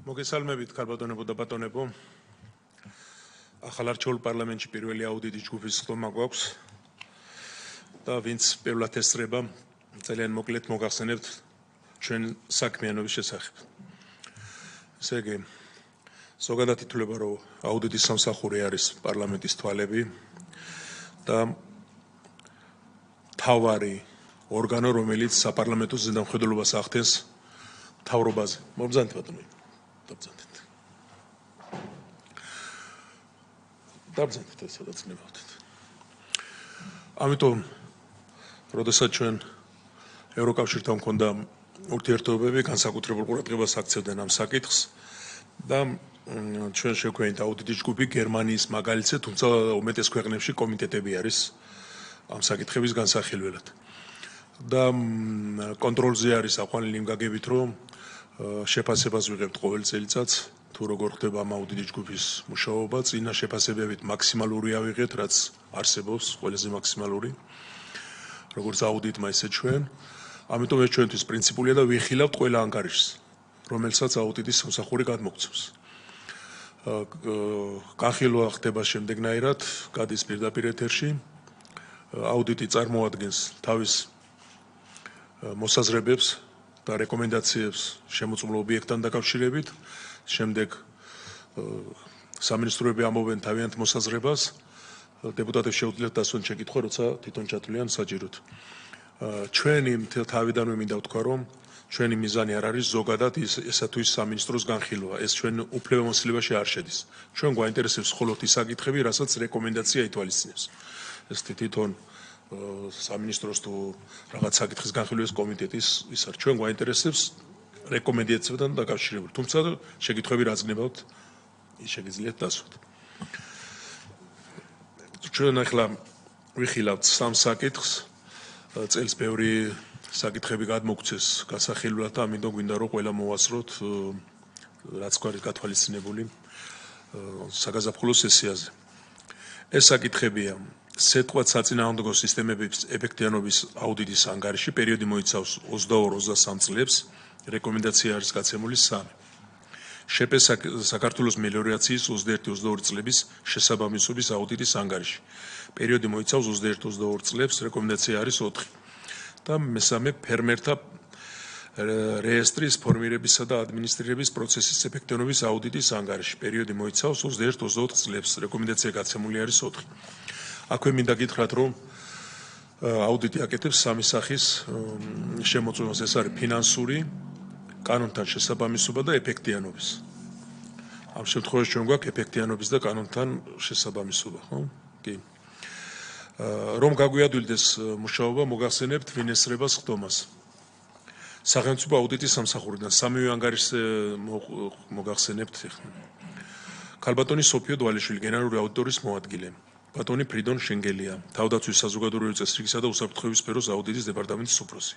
მოგესალმებით ქალბატონებო და ბატონებო. ახალ არჩეულ პარლამენტში პირველი აუდიტის ჯგუფის ხდომა გვაქვს და ვინც პირველად ესწრება, ძალიან მოკლედ მოგახსენებთ ჩვენ საქმიანობის შესახებ. ესე იგი, ზოგადად ითვლება, რომ აუდიტის სამსახური არის პარლამენტის თვალები და მთავარი ორგანო, რომელიც საპარლამენტო ზედამხედველობას ახდენს მთავრობაზე. მობრძანეთ ბატონო. დაბრძანეთ ეს სადაც ნებავთ. ამიტომ, როდესაც ჩვენ ევროკავშირთან მქონდა ურთიერთობები, განსაკუთრებულ ყურადღებას აქცევდნენ ამ საკითხს და ჩვენ შევქმნით აუდიტის ჯგუფი გერმანიის მაგალითზე, თუმცა უმეტეს ქვეყნებში კომიტეტები არის ამ საკითხების განსახილველად. და კონტროლზე არის აყვანილი იმ გაგებით, რომ შეფასებას ვიღებთ ყოველ წელიწადს, თუ როგორ ხდება ამ აუდიტის ჯგუფის მუშაობა, წინა შეფასებებით მაქსიმალური ავიღეთ, რაც არსებობს, ყველაზე მაქსიმალური, როგორც აუდიტმა, ისე ჩვენ. ამიტომ ეს ჩვენთვის პრინციპულია და ვიხილავთ ყველა ანგარიშს, რომელსაც აუდიტის სამსახური გადმოგცემს. განხილვა ხდება შემდეგნაირად, გადის პირდაპირ ეთერში. აუდიტი წარმოადგენს თავის მოსაზრებებს და რეკომენდაციებს შემოწმულ ობიექტთან დაკავშირებით. შემდეგ სამინისტროები ამობენ თავიანთ მოსაზრებას. დეპუტატებს შეუძლიათ დასვან შეკითხვა, როცა თვითონ ჩათვლიან საჭიროდ. ჩვენი თავიდანვე მინდა ვთქვა, რომ ჩვენი მიზანი არ არის ზოგადად ესა თუ ის სამინისტროს განხილვა. ეს ჩვენ უფლებამოსილებაში არ შედის. ჩვენ გვაინტერესებს მხოლოდ ის საკითხები, რასაც რეკომენდაცია ითვალისწინებს. ეს თვითონ სამინისტროს თუ რაღაც საკითხის განხილვის კომიტეტის ის არ ჩვენ გვაინტერესებს რეკომენდაციებთან დაკავშირებით. თუმცა შეკითხვები რაც გნებავთ, ის შეგიძლიათ დასვათ. ჩვენ ახლა ვიხილავთ სამ საკითხს. წელს ბევრი საკითხები გადმოგცეს გასახილვლად და ამიტომ გვინდა რომ ყველა მოვასწროთ რაც გვაქვს გათვალისწინებული საგაზაფხულო სესიაზე. ეს საკითხებია სეტყვათ საწინააღმდეგო სისტემების ეფექტიანობის აუდიტის ანგარიში, პერიოდი მოიცავს 22-23 წლებს, რეკომენდაცია არის გაცემული 3. შეპეს საქართველოს მელიორაციის 21-22 წლების შესაბამისობის აუდიტის ანგარიში. პერიოდი მოიცავს 21-22 წლებს, რეკომენდაცია არის 4. და მესამე ფერმერთა რეესტრის ფორმირებისა და ადმინისტრირების პროცესის ეფექტიანობის აუდიტის ანგარიში. პერიოდი მოიცავს 21-24 წლებს, რეკომენდაცია გაცემული არის 4. აქვე მინდა გითხრათ, რომ აუდიტი აკეთებს სამი სახის შემოწმებას. ეს არის ფინანსური, კანონთან შესაბამისობა და ეფექტიანობის. ამ შემთხვევაში ჩვენ გვაქვს ეფექტიანობის და კანონთან შესაბამისობა, ხო? კი. რომ გაგვიადვილდეს მუშაობა, მოგახსენებთ ვინ ესწრებას ხდომას. სახელმწიფო აუდიტის სამსახურიდან სამივე ანგარიშზე მოგახსენებთ ახლა. ქალბატონი სოფიო დვალიშვილი, გენერალური აუდიტორის მოადგილე. ბატონი ფრიდონ შენგელია, თავდაცვის საზოგადოებრივი წესრიგისა და უსაფრთხოების სფეროს აუდიტის დეპარტამენტის უფროსი.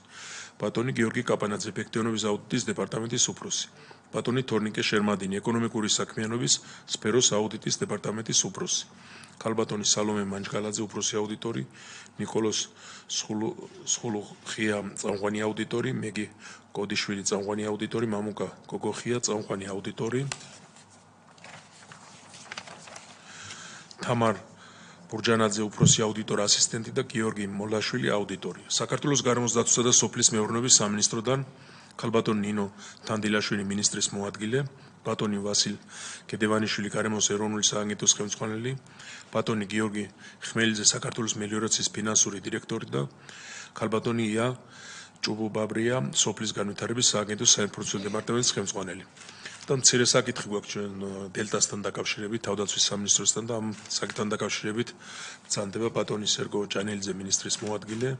ბატონი გიორგი კაპანაძე, ეფექტიანობის აუდიტის დეპარტამენტის უფროსი. ბატონი თორნიკე შერმადინი, ეკონომიკური საქმიანობის სფეროს აუდიტის დეპარტამენტის უფროსი. ქალბატონი სალომე მანჯგალაძე, უფროსი აუდიტორი. ნიკოლოს სხულუხია, წამყვანი აუდიტორი. მეგი კოდიშვილი, წამყვანი აუდიტორი. მამუკა გოგოხია, წამყვანი აუდიტორი. თამარ ბურჯანაძე, უფროსი აუდიტორ ასისტენტი და გიორგი მოლაშვილი, აუდიტორი. საქართველოს გარემოს დაცვისა და სოფლის მეურნეობის სამინისტროდან ქალბატონი ნინო თანდილაშვილი, მინისტრის მოადგილე. ბატონი ვასილ კედევანიშვილი, გარემოს ეროვნული სააგენტოს ხელმძღვანელი. ბატონი გიორგი ხმელიძე, საქართველოს მელიორაციის ფინანსური დირექტორი და ქალბატონი ია ჭუბუბაბრია, სოფლის განვითარების სააგენტოს საინფორმაციო დეპარტამენტის ხელმძღვანელი. და მცირე საკითხი გვაქვს ჩვენ დელტასთან დაკავშირებით, თავდაცვის სამინისტროსთან და ამ საკითხთან დაკავშირებით ბრძანდება ბატონი სერგო ჭანელიძე, მინისტრის მოადგილე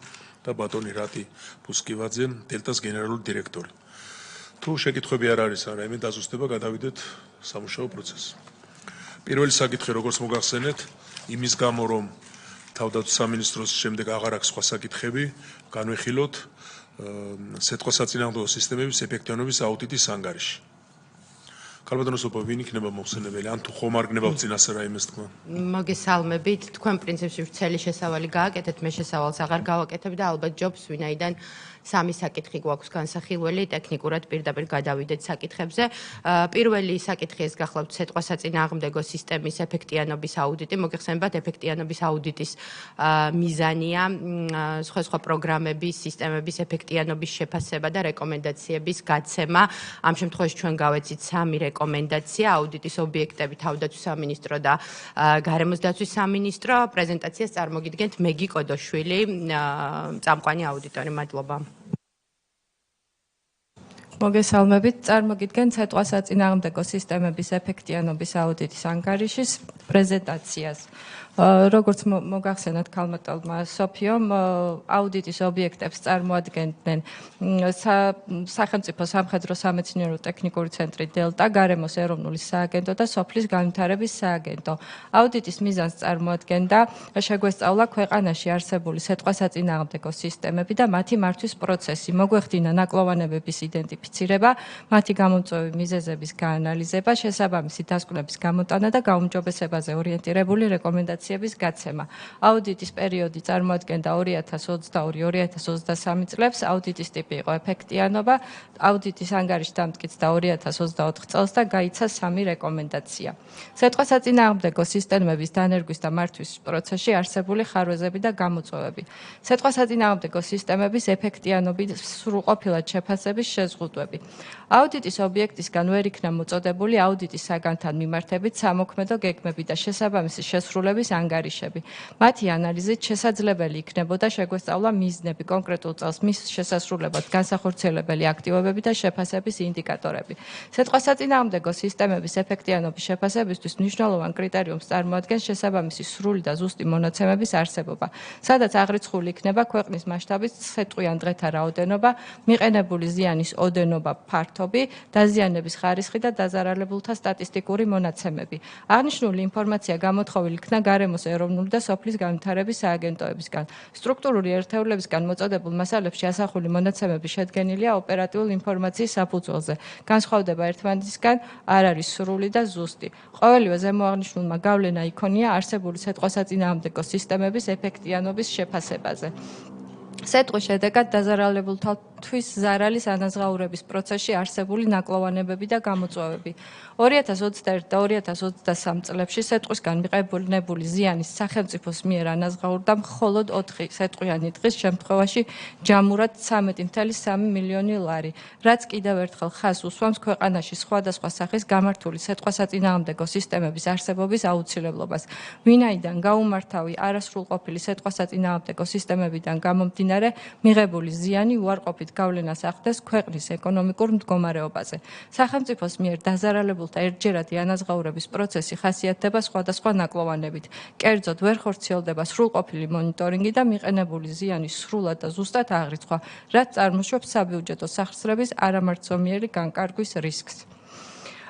და ბატონი რატი ფუსკივაძე, დელტას გენერალური დირექტორი. თუ შეკითხვები არ არის, რაიმე დაზუსტება, გადავიდეთ სამუშაო პროცესში. პირველი საკითხი, როგორც მოგახსენეთ, იმის გამო, რომ თავდაცვის სამინისტროს შემდეგ აღარ აქვს სხვა საკითხები, განვიხილოთ სეტყვა საწინააღმდეგო სისტემების ეფექტიანობის აუდიტის ანგარიში. ქალბატონოსობა ვინ იქნება მოხსენებელი? ან თუ ხომ არ გნებავთ წინასწარ რაიმეს თქვა? მოგესალმებით. თქვენ პრინციპში ვრცელი შესავალი გააკეთეთ, მე შესავალს აღარ გავაკეთებ და ალბათ ჯობს ვინაიდან სამი საკითხი გვაქვს განსახილველი, ტექნიკურად პირდაპირ გადავიდეთ საკითხებზე. პირველი საკითხი ეს გახლავთ სიტყვასაწინააღმდეგო სისტემის ეფექტიანობის აუდიტი. მოგეხსენებათ, ეფექტიანობის აუდიტის მიზანია სხვა პროგრამების, სისტემების ეფექტიანობის შეფასება და რეკომენდაციების გაცემა. ამ შემთხვევაში ჩვენ გავეცით სამი რეკომენდაცია, აუდიტის ობიექტები, თავდაცვის სამინისტრო და გარემოს დაცვის სამინისტრო. პრეზენტაციას წარმოგიდგენთ მეგი კოდოშვილი, წამყვანი აუდიტორი. მადლობა. მოგესალმებით, წარმოგიდგენთ სიტყვასაწინააღმდეგო სისტემების ეფექტიანობის აუდიტის ანგარიშის პრეზენტაციას. როგორც მოგახსენოთ ქალბატონმა სოფიომ, აუდიტის ობიექტებს წარმოადგენდნენ სახელმწიფო სამხედრო სამეცნიერო ტექნიკური ცენტრი დელტა, გარემოს ეროვნული სააგენტო და სოფლის განვითარების სააგენტო. აუდიტის მიზანს წარმოადგენდა შეგვესწავლა ქვეყანაში არსებული სიტყვასაწინააღმდეგო სისტემები და მათი მართვის პროცესი, მოგვეხდინა ნაკლოვანებების იდენტიფიცირება, მათი გამომწვევი მიზეზების გაანალიზება, შესაბამისი დასკვნების გამოტანა და გაუმჯობესებაზე ორიენტირებული რეკომენდაციების გაცემა. აუდიტის პერიოდი წარმოადგენდა 2022-2023 წლებს, აუდიტის ტიპი იყო ეფექტიანობა, აუდიტის ანგარიში დამტკიცდა 2024 წელს და გაიცა სამი რეკომენდაცია. სიტყვასაწინააღმდეგო სისტემების დანერგვის და მართვის პროცესში არსებული ხარვეზები და გამოწვევები. სიტყვასაწინააღმდეგო სისტემების ეფექტიანობის სრულყოფილად შეფასების შეზღუდვები. აუდიტის ობიექტისგან ვერ იქნა მოწოდებული აუდიტის საგანთან მიმართებით სამოქმედო გეგმები და შესაბამისი შესრულების ანგარიშები. მათი ანალიზით შესაძლებელი იქნებოდა შეგვესწავლა მიზნები, კონკრეტულ წელს მის შესასრულებლად განსახორციელებელი აქტივობები და შეფასების ინდიკატორები. სიტყვასაწინააღმდეგო სისტემების ეფექტიანობის შეფასებისთვის მნიშვნელოვან კრიტერიუმს წარმოადგენს შესაბამისი სრული და ზუსტი მონაცემების არსებობა, სადაც აღრიცხული იქნება ქვეყნის მასშტაბით სიტყვიან დღეთა რაოდენობა, მიყენებული ზიანის ოდენობა, ფართობი, დაზიანების ხარისხი და დაზარალებულთა სტატისტიკური მონაცემები. აღნიშნული ინფორმაცია გამოთხოვილი იქნა გარემოს ეროვნული და სოფლის განვითარების სააგენტოებისგან. სტრუქტურული ერთეულებისგან მოწოდებულ მასალებში ასახული მონაცემები შედგენილია ოპერატიული ინფორმაციის საფუძველზე. განსხვავდება ერთმანეთისგან არ არის სრული და ზუსტი. ყოველივე ზემოაღნიშნულმა გავლენა იქონია არსებული სიტყვასაწინააღმდეგო სისტემების ეფექტიანობის შეფასებაზე. სიტყვის შედეგად დაზარალებულთათვის ზარალის ანაზღაურების პროცესში არსებული ნაკლოვანებები და გამოწვევები. 2021 და 2023 წლებში სიტყვისგან მიყენებული ზიანის სახელმწიფოს მიერ ანაზღაურდა მხოლოდ 4 სიტყვიანი დღის შემთხვევაში ჯამურად 13.3 მილიონი ლარი, რაც კიდევ ერთხელ ხაზს უსვამს ქვეყანაში სხვადასხვა სახის გამართული სიტყვასაწინააღმდეგო სისტემების არსებობის აუცილებლობას. ვინაიდან გაუმართავი არასრულყოფილი სიტყვასაწინააღმდეგო სისტემებიდან გამომდინარე მიღებული ზიანი უარყოფით გავლენას ახდენს ქვეყნის ეკონომიკურ მდგომარეობაზე. სახელმწიფოს მიერ დაზარალებულთა ერთჯერადი ანაზღაურების პროცესი ხასიათდება სხვადასხვა ნაკლოვანებით. კერძოდ, ვერ ხორციელდება სრულყოფილი მონიტორინგი და მიყენებული ზიანის სრულად და ზუსტად აღრიცხვა, რაც წარმოშობს საბიუჯეტო სახსრების არამართლომიერი განკარგვის რისკს.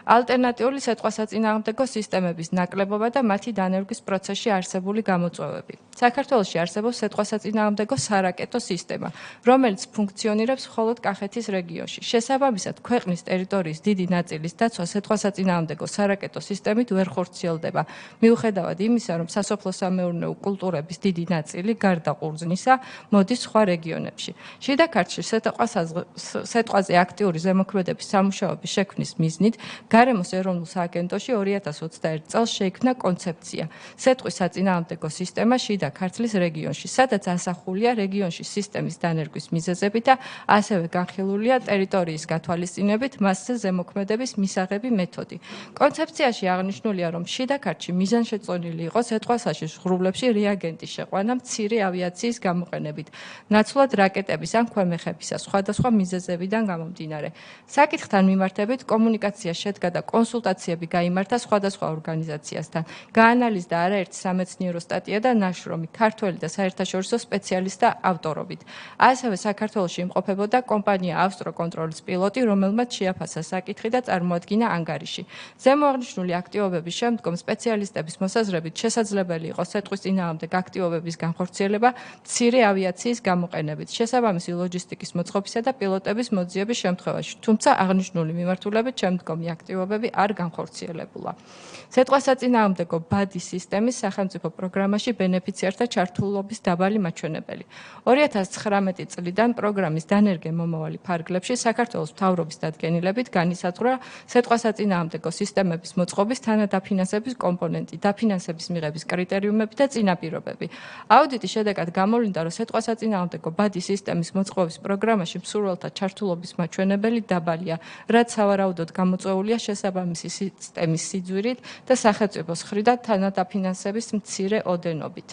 ალტერნატიული სიტყვასაწინააღმდეგო სისტემების ნაკლებობა და მათი დანერგვის პროცესში არსებული გამოწვევები. საქართველოში არსებობს სიტყვასაწინააღმდეგო სარაკეტო სისტემა, რომელიც ფუნქციონირებს მხოლოდ კახეთის რეგიონში. შესაბამისად, ქვეყნის ტერიტორიის დიდი ნაწილის დაცვა სიტყვასაწინააღმდეგო სარაკეტო სისტემით ვერ ხორციელდება. მიუხედავად იმისა, რომ სასოფლო-სამეურნეო კულტურების დიდი ნაწილი გარდა ყურძნისა მოდის სხვა რეგიონებში. შიდა ქართლში სიტყვაზე აქტიური ზემოქმედების სამუშაოების შექმნის მიზნით გარემოს ეროვნულ სააგენტოში 2021 წელს შეიქმნა კონცეფცია სიტყვის საწინააღმდეგო სისტემა შიდა ქართლის რეგიონში, სადაც ასახულია რეგიონში სისტემის დანერგვის მიზეზები და ასევე განხილულია ტერიტორიის გათვალისწინებით მასზე ზემოქმედების მისაღები მეთოდი. კონცეფციაში აღნიშნულია, რომ შიდა ქართლში მიზანშეწონილი იყო სიტყვასაშიშ ღრუბლებში რეაგენტის შეყვანა მცირე ავიაციის გამოყენებით, ნაცვლად რაკეტების ან ქვემეხებისა სხვადასხვა მიზეზებიდან გამომდინარე. საკითხთან მიმართებით კომუნიკაცია შედგა და კონსულტაციები გაიმართა სხვადასხვა ორგანიზაციასთან. გაანალიზდა არაერთი სამეცნიერო სტატია და ნაშრომი ქართველი და საერთაშორისო სპეციალისტთა ავტორობით. ასევე საქართველოში იმყოფებოდა კომპანია ავსტროკონტროლის პილოტი, რომელმაც შეაფასა საკითხი და წარმოადგინა ანგარიში. ზემოაღნიშნული აქტივობების შემდგომ სპეციალისტების მოსაზრებით შესაძლებელი იყო სიტყვის წინააღმდეგ აქტივობების განხორციელება მცირე ავიაციის გამოყენებით, შესაბამისი ლოჯისტიკის მოწყობისა და პილოტების მოძიების შემთხვევაში. თუმცა აღნიშნული მიმართულებით შემდგომი აქტივობები მოტივებები არ განხორციელებულა. სიტყვასაწინააღმდეგო ბადის სისტემის სახელმწიფო პროგრამაში ბენეფიციართა ჩართულობის დაბალი მაჩვენებელი. 2019 წლიდან პროგრამის დანერგე მომავალი ფარგლებში საქართველოს მთავრობის დადგენილებით განისაზღვრა სიტყვასაწინააღმდეგო სისტემების მოწყობის თანადაფინანსების კომპონენტი, დაფინანსების მიღების კრიტერიუმები და წინაპირობები. აუდიტის შედეგად გამოვლინდა, რომ სიტყვასაწინააღმდეგო ბადის სისტემის მოწყობის პროგრამაში მსურველთა ჩართულობის მაჩვენებელი დაბალია, რაც სავარაუდოდ გამოწვეულია შესაბამისი სისტემის სიძვირით და სახელმწიფოს მხრიდან თანადაფინანსების მცირე ოდენობით.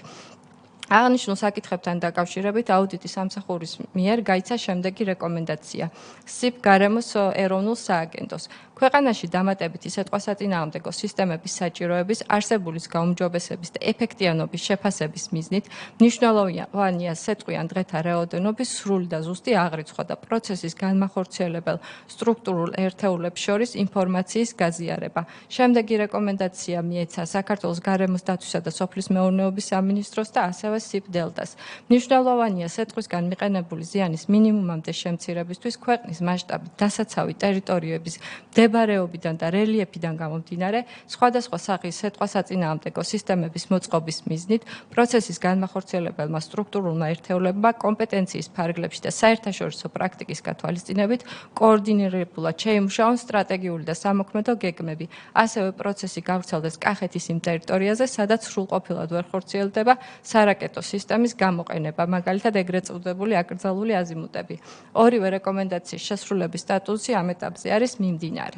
აღნიშნულ საკითხებთან დაკავშირებით აუდიტის სამსახურის მიერ გაიცა შემდეგი რეკომენდაცია. SIP გარემოს ეროვნულ სააგენტოს. ქვეყანაში დამატებითი სიტყვასაწინააღმდეგო სისტემების საჭიროების, არსებულის გაუმჯობესების და ეფექტიანობის შეფასების მიზნით მნიშვნელოვანია სიტყვიან დღეთა რაოდენობის სრული და ზუსტი აღრიცხვა და პროცესის განმახორციელებელ სტრუქტურულ ერთეულებს შორის ინფორმაციის გაზიარება. შემდეგი რეკომენდაცია მიეცა საქართველოს გარემოს დაცვისა და სოფლის მეურნეობის სამინისტროს და ასევე SIP დელტას. მნიშვნელოვანია სიტყვისგან მიყენებული ზიანის მინიმუმამდე შემცირებისთვის ქვეყნის მასშტაბით დასაცავი ტერიტორიების მდებარეობიდან და რელიეფიდან გამომდინარე, სხვადასხვა სახის სიტყვასაწინააღმდეგო სისტემების მოწყობის მიზნით, პროცესის განმახორციელებელმა სტრუქტურულმა ერთეულებმა კომპეტენციის ფარგლებში და საერთაშორისო პრაქტიკის გათვალისწინებით კოორდინირებულად შეიმუშაონ სტრატეგიული და სამოქმედო გეგმები. ასევე პროცესი გავრცელდეს კახეთის იმ ტერიტორიაზე, სადაც სრულყოფილად ვერ ხორციელდება სარაკეტო სისტემის გამოყენება, მაგალითად ეგრეთ წოდებული აკრძალული აზიმუტები. ორივე რეკომენდაციის შესრულების სტატუსი ამ ეტაპზე არის მიმდინარე.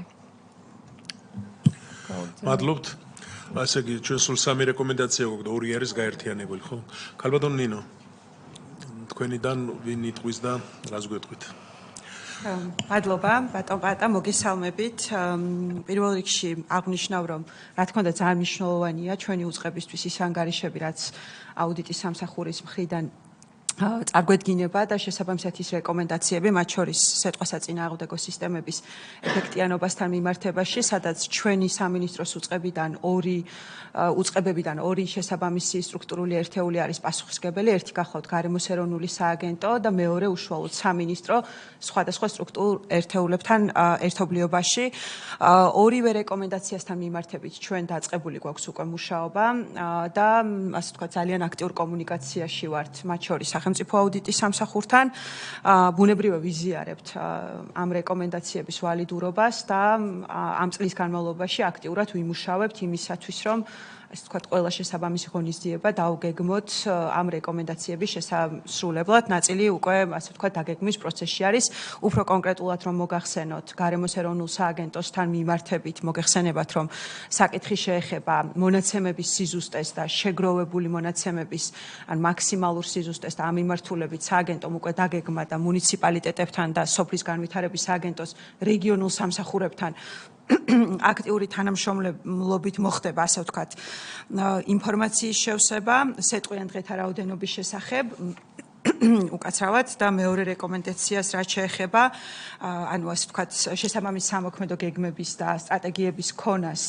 მადლობთ. ასე იგი, ჩვენ სულ 3 რეკომენდაცია გვაქვს და 2 არის გაერთიანებული, ხო? ქალბატონ ნინო. თქვენიდან ვინ იტყვის და რას გვეტყვით? მადლობა, ბატონ პატა, მოგესალმებით. პირველ რიგში აღნიშნავ, რომ რა თქმა უნდა ძალიან მნიშვნელოვანია ჩვენი უწყებისთვის ის ანგარიშები, რაც აუდიტის სამსახურის მხრიდან წარგვედგინება და შესაბამისად ის რეკომენდაციები, მათ შორის სიტყვასაწინააღმდეგო სისტემების ეფექტიანობასთან მიმართებაში, სადაც ჩვენი სამინისტროს უწყებებიდან 2 შესაბამისი სტრუქტურული ერთეული არის პასუხისმგებელი, ერთი გახლავთ გარემოს ეროვნული სააგენტო და მეორე უშუალოდ სამინისტრო სხვადასხვა სტრუქტურულ ერთეულებთან ერთობლიობაში. ორივე რეკომენდაციასთან მიმართებით ჩვენ დაწყებული გვაქვს უკვე მუშაობა და ასე ვთქვათ ძალიან აქტიურ კომუნიკაციაში ვართ, მათ შორის სახელმწიფო აუდიტის სამსახურთან. ბუნებრივად ვიზიარებთ ამ რეკომენდაციების ვალიდურობას და ამ წლის განმავლობაში აქტიურად ვიმუშავებთ იმისათვის, რომ ასე ვთქვათ, ყველა შესაბამისი ღონისძიება დავგეგმოთ ამ რეკომენდაციების შესასრულებლად. ნაწილი უკვე ასე ვთქვათ, დაგეგმვის პროცესში არის. უფრო კონკრეტულად რომ მოგახსენოთ, გარემოს ეროვნულ სააგენტოსთან მიმართებით მოგეხსენებათ, რომ საკითხი შეეხება მონაცემების სიზუსტეს და შეგროვებული მონაცემების ან მაქსიმალურ სიზუსტეს და ამ მიმართულებით სააგენტომ უკვე დაგეგმა და მუნიციპალიტეტებთან და სოფლის განვითარების სააგენტოს რეგიონულ სამსახურებთან აქტიური თანამშრომლობით მოხდება, ასე ვთქვათ, ინფორმაციის შევსება სიტყვიან დღეთა რაოდენობის შესახებ. უკაცრავად და მეორე რეკომენდაციას რაც შეეხება, ანუ ასე ვთქვათ, შესაბამის სამოქმედო გეგმების და სტრატეგიების ქონას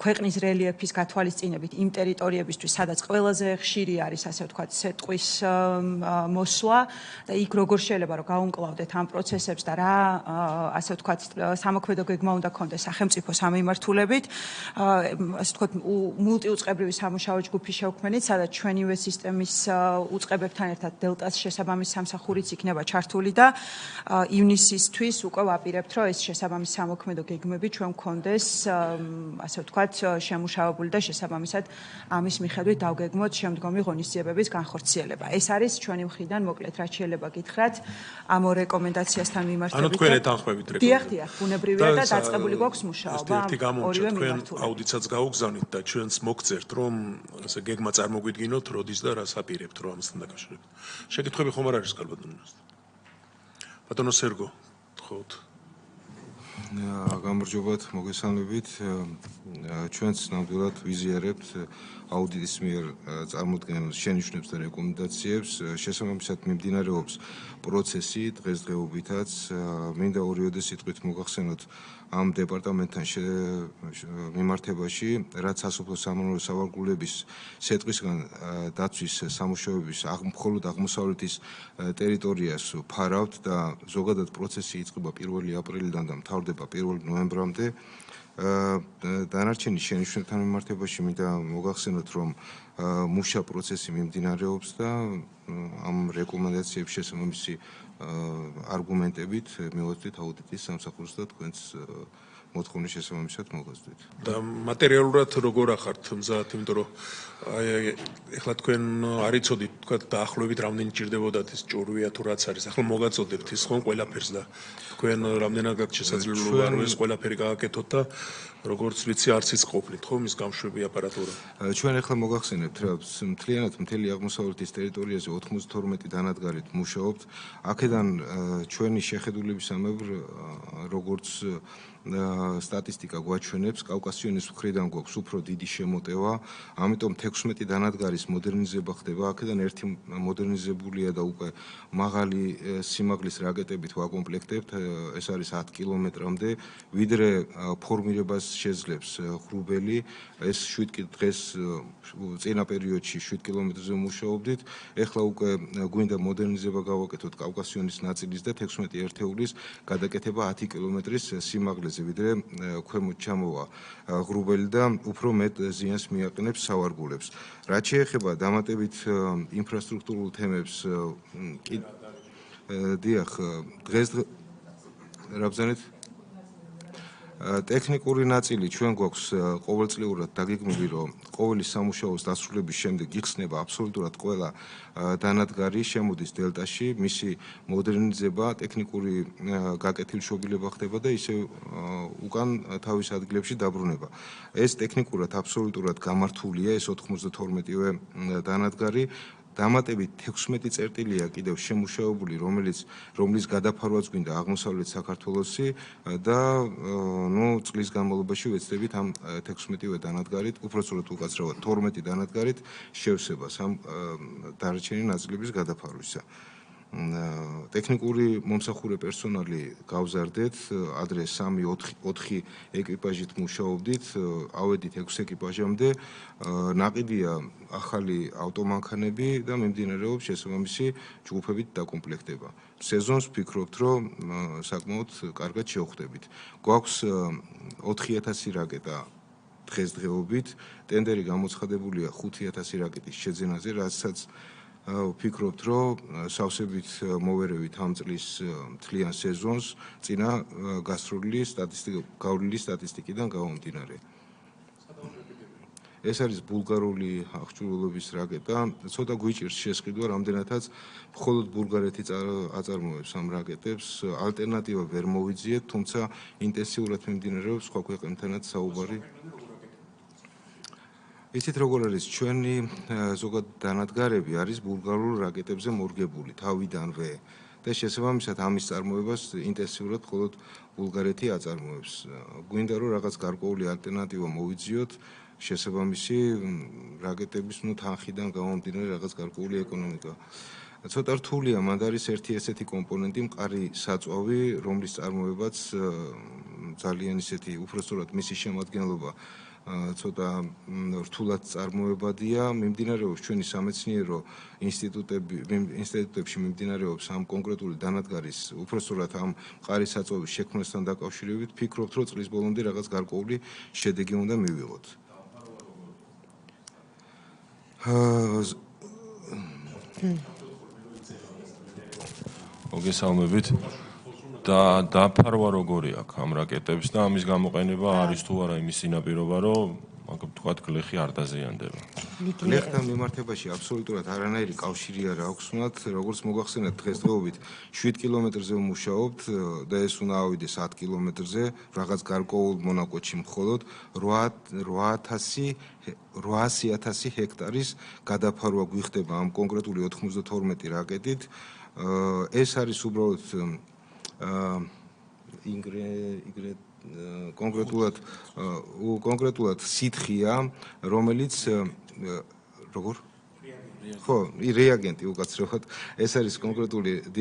ქვეყნის რელიეფის გათვალისწინებით იმ ტერიტორიებისთვის, სადაც ყველაზე ხშირი არის, ასე ვთქვათ, სიტყვის მოსვლა და იქ როგორ შეიძლება რომ გაუმკლავდეთ ამ პროცესებს და რა, ასე ვთქვათ, სამოქმედო გეგმა უნდა ქონდეს სახელმწიფო სამიმართულებით, ასე ვთქვათ, მულტიუწყებრივი სამუშაო ჯგუფი შევქმნით, სადაც ჩვენივე სისტემის უწყებებთან ერთად დელტას შესაბამის სამსახურიც იქნება ჩართული და ივნისისთვის უკვე ვაპირებთ, რომ ეს შესაბამის სამოქმედო გეგმები ჩვენ გქონდეს, ასე ვთქვათ, შემუშავებული და შესაბამისად ამის მიხედვით დავგეგმოთ შემდგომი ღონისძიებების განხორციელება. ეს არის ჩვენი მხრიდან მოკლედ რაც შეიძლება გითხრათ ამ რეკომენდაციასთან მიმართებით. ანუ თქვენ ეთანხმებით რეკომენდაციას. დიახ, ბუნებრივია და დაწყებული გვაქვს მუშაობა. ერთი გამომჩა თქვენ აუდიტსაც გაუგზავნით და ჩვენს მოგწერთ, რომ ასე გეგმა წარმოგვიდგინოთ, როდის და რას აპირებთ, რომ ამასთან დაკავშირებით. შეკითხვები ხომ არ არის ქალბატონოს? ბატონო სერგო, თხოვთ. გამარჯობათ, მოგესალმებით. ჩვენც ნამდვილად ვიზიარებთ აუდიტის მიერ წარმოდგენილ შენიშვნებს და რეკომენდაციებს. შესაბამისად მიმდინარეობს პროცესი დღესდღეობითაც. მინდა ორივე სიტყვით მოგახსენოთ ამ დეპარტამენტთან მიმართებაში, რაც სასოფლო სამეურნეო სავარგულების სიტყვისგან დაცვის სამუშაოების მხოლოდ აღმოსავლეთის ტერიტორიას ფარავთ და ზოგადად პროცესი იწყება 1 აპრილიდან და მთავრდება გრძელდება 1 ნოემბრამდე. დანარჩენი შენიშვნებთან მიმართებაში მინდა მოგახსენოთ, რომ მუშა პროცესი მიმდინარეობს და ამ რეკომენდაციების შესაბამისი არგუმენტებით მივაწვდით აუდიტის სამსახურს და თქვენს მოთხოვნის შესაბამისად მოგაზრდით. და მატერიალურად როგორ ახართ მზად, იმიტომ რომ ეხლა თქვენ არ იცოდით თქვა დაახლოებით რამდენი ჭირდებოდათ ის ჭურვია თუ რაც არის. ახლა მოგაწოდებთ ის ხომ ყველაფერს და თქვენ რამდენად შესაძლებლობა არ ეს ყველაფერი გააკეთოთ და როგორც ვიცი არც ის ყოფნით ხო მის გამშვები აპარატურა. ჩვენ ახლა მოგახსენებთ რა მთლიანად მთელი აღმოსავლეთის ტერიტორიაზე 92 დანადგარით მუშაობთ. აქედან ჩვენი შეხედულებისამებრ როგორც სტატისტიკა გვაჩვენებს, კავკასიონის მხრიდან გვაქვს უფრო დიდი შემოტევა, ამიტომ 16 დანადგარის მოდერნიზება ხდება. აქედან ერთი მოდერნიზებულია და უკვე მაღალი სიმაღლის რაკეტებით ვაკომპლექტებთ, ეს არის 10 კილომეტრამდე, ვიდრე ფორმირებას შეძლებს ღრუბელი, ეს 7 დღეს წინა პერიოდში 7 კილომეტრზე მუშაობდით. ეხლა უკვე გვინდა მოდერნიზება გავაკეთოთ კავკასიონის ნაწილის და 16 ერთეულის გადაკეთება 10 კილომეტრის სიმაღლეზე. ვიდრე ქვემოთ ჩამოვა ღრუბელი და უფრო მეტ ზიანს მიაყენებს სავარგულებს. რაც შეეხება დამატებით ინფრასტრუქტურულ თემებს, დიახ, დღეს რა ბრძანეთ? ტექნიკური ნაწილი ჩვენ გვაქვს ყოველწლიურად დაგეგმილი, რომ ყოველი სამუშაოს დასრულების შემდეგ იხსნება აბსოლუტურად ყველა დანადგარი შემოდის დელტაში, მისი მოდერნიზება, ტექნიკური გაკეთილშობილება ხდება და ისე უკან თავის ადგილებში დაბრუნება. ეს ტექნიკურად აბსოლუტურად გამართულია, ეს 92-ვე დანადგარი. დამატებით 16 წერტილია კიდევ შემუშავებული, რომლის გადაფარვაც გვინდა აღმოსავლეთ საქართველოსი და წლის განმავლობაში ვეცდებით ამ 16-ვე დანადგარით, უпростоროდ უკაცრავად 12 დანადგარით შევსებას ამ დარჩენილი ნაწილების გადაფარვისა. ტექნიკური მომსახურე პერსონალი გავზარდეთ, ადრე 3-4 ეკიპაჟით მუშაობდით, ავედით 6 ეკიპაჟამდე, ნაყიდია ახალი ავტომანქანები და მიმდინარეობს შესაბამისი ჯგუფებით დაკომპლექტება. სეზონს ვფიქრობთ, რომ საკმაოდ კარგად შევხვდებით. გვაქვს 4000 რაკეტა დღესდღეობით, ტენდერი გამოცხადებულია 5000 რაკეტის შეძენაზე, რასაც ვფიქრობთ, რომ სავსებით მოვერევით ამ წლის მთლიან სეზონს წინა გასროლილი სტატისტიკიდან გამომდინარე. ეს არის ბულგარული აღჭურვილობის რაკეტა, ცოტა გვიჭირს შესყიდვა, რამდენადაც მხოლოდ ბულგარეთი აწარმოებს ამ რაკეტებს, ალტერნატივა ვერ მოვიძიეთ, თუმცა ინტენსიურად მიმდინარეობს სხვა ქვეყნებთანაც საუბარი. იცით როგორ არის ჩვენი ზოგადად დანადგარები არის ბულგარულ რაკეტებზე მორგებული თავიდანვე და შესაბამისად ამის წარმოებას ინტენსიურად მხოლოდ ბულგარეთი აწარმოებს. გვინდა რომ რაღაც გარკვეული ალტერნატივა მოვიძიოთ შესაბამისი რაკეტების თანხიდან გამომდინარე რაღაც გარკვეული ეკონომიკა. ცოტა რთულია, მანდ არის ერთი ესეთი კომპონენტი, მყარი საწვავი, რომლის წარმოებაც ძალიან ისეთი უпростоრად მისი შემადგენლობა ცოტა რთულად წარმოებადია, მიმდინარეობს ჩვენი სამეცნიერო ინსტიტუტებში მიმდინარეობს ამ კონკრეტული დანადგარის უпростоრად ამ მყარი საწვავის შექმნასთან დაკავშირებით, ვფიქრობთ, რომ წლის ბოლომდე რაღაც გარკვეული შედეგი უნდა მივიღოთ. მოგესალმებით. და დაფარვა როგორი აქვს ამ რაკეტებს და ამის გამოყენება არის თუ არა იმის წინაპირობა, რომ მაგ თქვათ გლეხი არ დაზიანდება. გლეხთან მიმართებაში აბსოლუტურად არანაირი კავშირი არ აქვს მათ, როგორც მოგახსენებთ დღესდღეობით 7 კილომეტრზე ვმუშაობთ და ეს უნდა ავიდეს 10 კილომეტრზე, რაღაც გარკვეულ მონაკვეთში მხოლოდ 800,000 ჰექტარის გადაფარვა გვიხდება ამ კონკრეტული 92 რაკეტით. ეს არის უბრალოდ კონკრეტულად სითხია, რომელიც რეაგენტი უკაცრავად, ეს არის კონკრეტული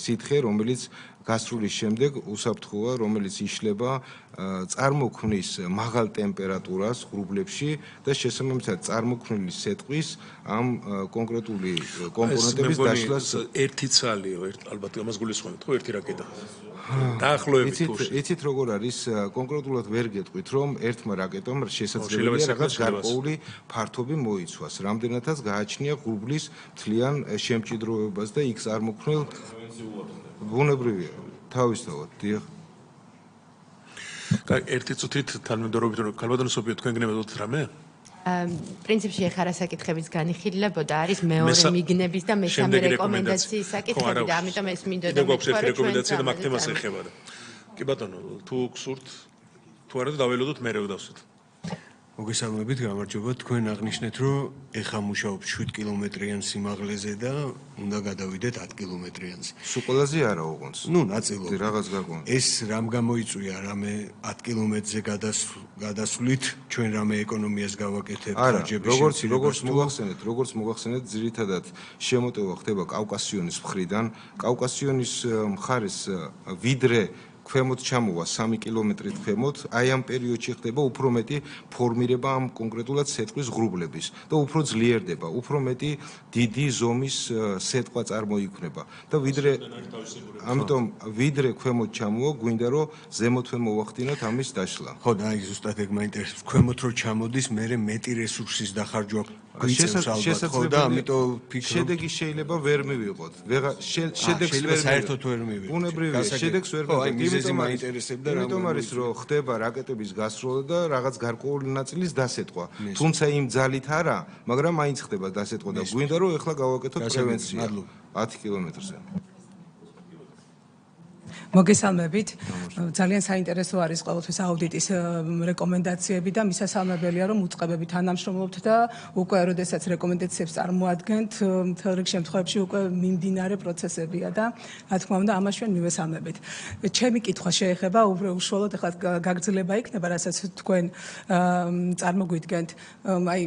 სითხე, რომელიც გასრულის შემდეგ უსაფრთხოა, რომელიც იშლება წარმოქმნის მაღალ ტემპერატურას ღრუბლებში და შესაბამისად წარმოქმნილი სეტყვის ამ კონკრეტული კომპონენტების დაშლას ერთი ცალიო, ალბათ ამას გულისხმობთ, ხო, ერთი რაკეტა. დაახლოებით იცით როგორ არის კონკრეტულად ვერ გეტყვით რომ ერთმა რაკეტამ შესაძლებელია რაღაც გარკვეული ფართობი მოიცვას რამდენადაც გააჩნია ღრუბლის მთლიან შემჭიდროვებას და იქ წარმოქმნილ ბუნებრივია თავისთავად დიახ ერთი წუთით თანმიმდევრობით რომ ქალბატონო სოფიო თქვენ გნებოდოთ რამე? პრინციპში ეხარა საკითხების განიხილებოდა არის მეორე მიგნების და მესამე რეკომენდაციის საკითხები და ამიტომ ეს მინდოდა მეთქვა რომ რეკომენდაცია და მაგ თემას ეხება და კი ბატონო თუ გსურთ თუ არა დაველოდოთ მე რევდავსოთ მოგესალმებით გამარჯობა თქვენ აღნიშნეთ რომ ეხა მუშაობთ 7 კილომეტრიან სიმაღლეზე და უნდა გადავიდეთ 10 კილომეტრიანზე სულ ყველაზე არა ოღონდ ნუ ნაწილობრივ რაღაც გარკვეული ეს რამ გამოიწვია რამე 10 კილომეტრზე გადასვლით ჩვენ რამე ეკონომიას გავაკეთებთ ხარჯების როგორც მოგახსენეთ ძირითადად შემოტევა ხდება კავკასიონის მხრიდან კავკასიონის მხარეს ვიდრე ქვემოთ ჩამოვა 3 კილომეტრით ქვემოთ, აი ამ პერიოდში ხდება უფრო მეტი ფორმირება ამ კონკრეტულად სეტყვის ღრუბლების და უფრო ძლიერდება, უფრო მეტი დიდი ზომის სეტყვა წარმოიქმნება და ამიტომ ვიდრე ქვემოთ ჩამოვა, გვინდა რომ ზემოთვე მოვახდინოთ ამის დაშლა. ხო, და აი ზუსტად ეგ მაინტერესებს, ქვემოთ რო ჩამოდის, მე მეტი რესურსის დახარჯვა შესაძლოა ამიტომ შედეგი შეიძლება ვერ მივიღოთ. შედეგს საერთოდ ვერ მივიღოთ. ბუნებრივია, შედეგს ვერ მივიღოთ. იმიტომ არის რომ ხდება რაკეტების გასროლა და რაღაც გარკვეული ნაწილის დასეტყვა. თუმცა იმ ძალით არა, მაგრამ მაინც ხდება დასეტყვა და გვინდა რომ ეხლა გავაკეთოთ პრევენცია 10 კილომეტრზე. მოგესალმებით. ძალიან საინტერესო არის ყოველთვის აუდიტის რეკომენდაციები და მისასალმებელია რომ უწყებები თანამშრომლობთ და უკვე როდესაც რეკომენდაციებს წარმოადგენთ, მთელ რიგ შემთხვევებში უკვე მიმდინარე პროცესებია და რა თქმა უნდა ამას ჩვენ მივესალმებით. ჩემი კითხვა შეეხება უშუალოდ ახლა გაგრძელება იქნება, რასაც თქვენ წარმოგვიდგენთ. აი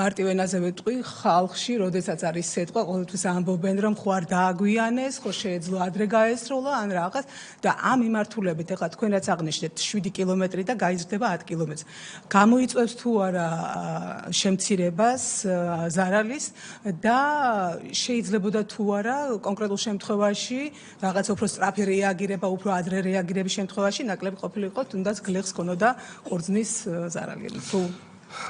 მარტივ ენაზე ვეტყვი, ხალხში როდესაც არის სეტყვა, ყოველთვის ამბობენ რომ ხო არ დააგვიანეს, ხო შეეძლო ადრე გაესროლა ან რაღაც და ამ მიმართულებით ეხლა თქვენ რაც აღნიშნეთ 7 კილომეტრი და გაიზრდება 10 კილომეტრს. გამოიწვევს თუ არა შემცირებას, ზარალის და შეიძლებოდა თუ არა კონკრეტულ შემთხვევაში რაღაც უფრო სწრაფი რეაგირება, უფრო ადრე რეაგირების შემთხვევაში ნაკლები ყოფილიყო, თუნდაც გლეხს ქონოდა ყურძნის ზარალი.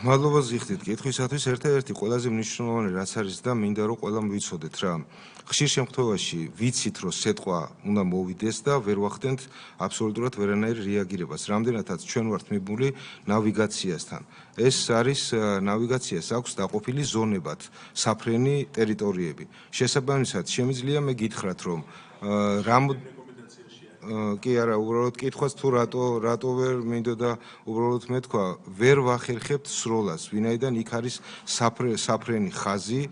მადლობა ზიხდით კითხვისათვის. ერთ-ერთი ყველაზე მნიშვნელოვანი რაც არის და მინდა რომ ყველამ ვიცოდეთ რა. ხშირ შემთხვევაში ვიცით რომ სეტყვა უნდა მოვიდეს და ვერ ვახდენთ აბსოლუტურად ვერანაირ რეაგირებას. რამდენადაც ჩვენ ვართ მიბმული ნავიგაციასთან. ეს არის ნავიგაციას აქვს დაყოფილი ზონებად საფრენი ტერიტორიები. შესაბამისად შემიძლია მე გითხრათ რომ კი არა, უბრალოდ კითხვას თუ რატო ვერ მინდოდა უბრალოდ მეთქვა, ვერ ვახერხებთ სროლას, ვინაიდან იქ არის საფრენი ხაზი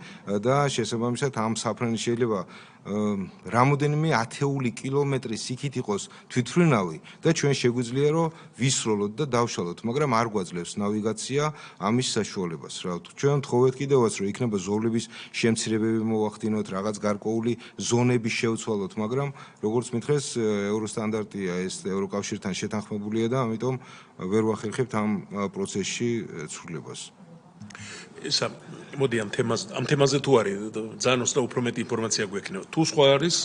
და შესაბამისად ამ საფრენი შეიძლება რამოდენიმე ათეული კილომეტრის იქით იყოს თვითმფრინავი და ჩვენ შეგვიძლია რომ ვისროლოთ და დავშალოთ, მაგრამ არ გვაძლევს ნავიგაცია ამის საშუალებას. რა ჩვენ ვთხოვეთ კიდევაც რომ იქნება ზოლების შემცირებები მოვახდინოთ, რაღაც გარკვეული ზონები შევცვალოთ, მაგრამ როგორც მითხრეს, ევროსტანდარტია ეს ევროკავშირთან შეთანხმებულია და ამიტომ ვერ ვახერხებთ ამ პროცესში ცვლილებას. ისა მოდი ამ თემაზე თუ არის ძალიან უბრალოდ უფრო მეტი ინფორმაცია გვექნება. თუ სხვა არის,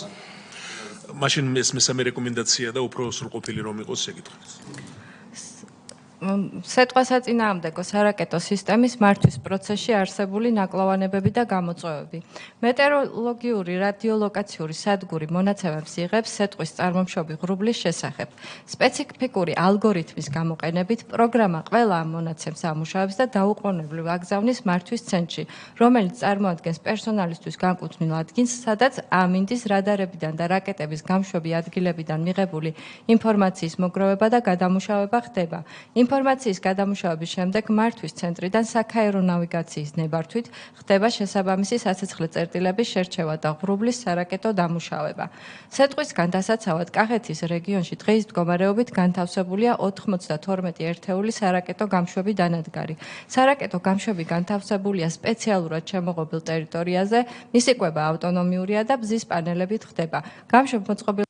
მაშინ ეს მესამე რეკომენდაცია და უფრო სრულყოფილი რომ იყოს შეკითხვის. სეტყვასაწინააღმდეგო სარაკეტო სისტემის მართვის პროცესში არსებული ნაკლოვანებები და გამოწვევები. მეტეოროლოგიური რადიოლოკაციური სადგური მონაცემებს იღებს სეტყვის წარმომშობი ღრუბლის შესახებ. სპეციფიკური ალგორითმის გამოყენებით პროგრამა ყველა ამ მონაცემს ამუშავებს და დაუყოვნებლივ აგზავნის მართვის ცენტრში, რომელიც წარმოადგენს პერსონალისთვის განკუთვნილ ადგილს, სადაც ამინდის რადარებიდან და რაკეტების გამშვები ადგილებიდან მიღებული ინფორმაციის მოგროვება და გადამუშავება ხდება. ინფორმაციის გადამუშავების შემდეგ მართვის ცენტრიდან საქაერო ნავიგაციის ნებართვით ხდება შესაბამისი სასიცხლე წერტილების შერჩევა და ღრუბლის სარაკეტო დამუშავება. სეტყვისგან დასაცავად კახეთის რეგიონში დღის მდგომარეობით განთავსებულია 92 ერთეული სარაკეტო გამშვები დანადგარი. სარაკეტო გამშვები განთავსებულია სპეციალურად შემოღობილ ტერიტორიაზე, მისი კვება ავტონომიურია და ბზის პანელებით ხდება. გამშვებ მოწყობილ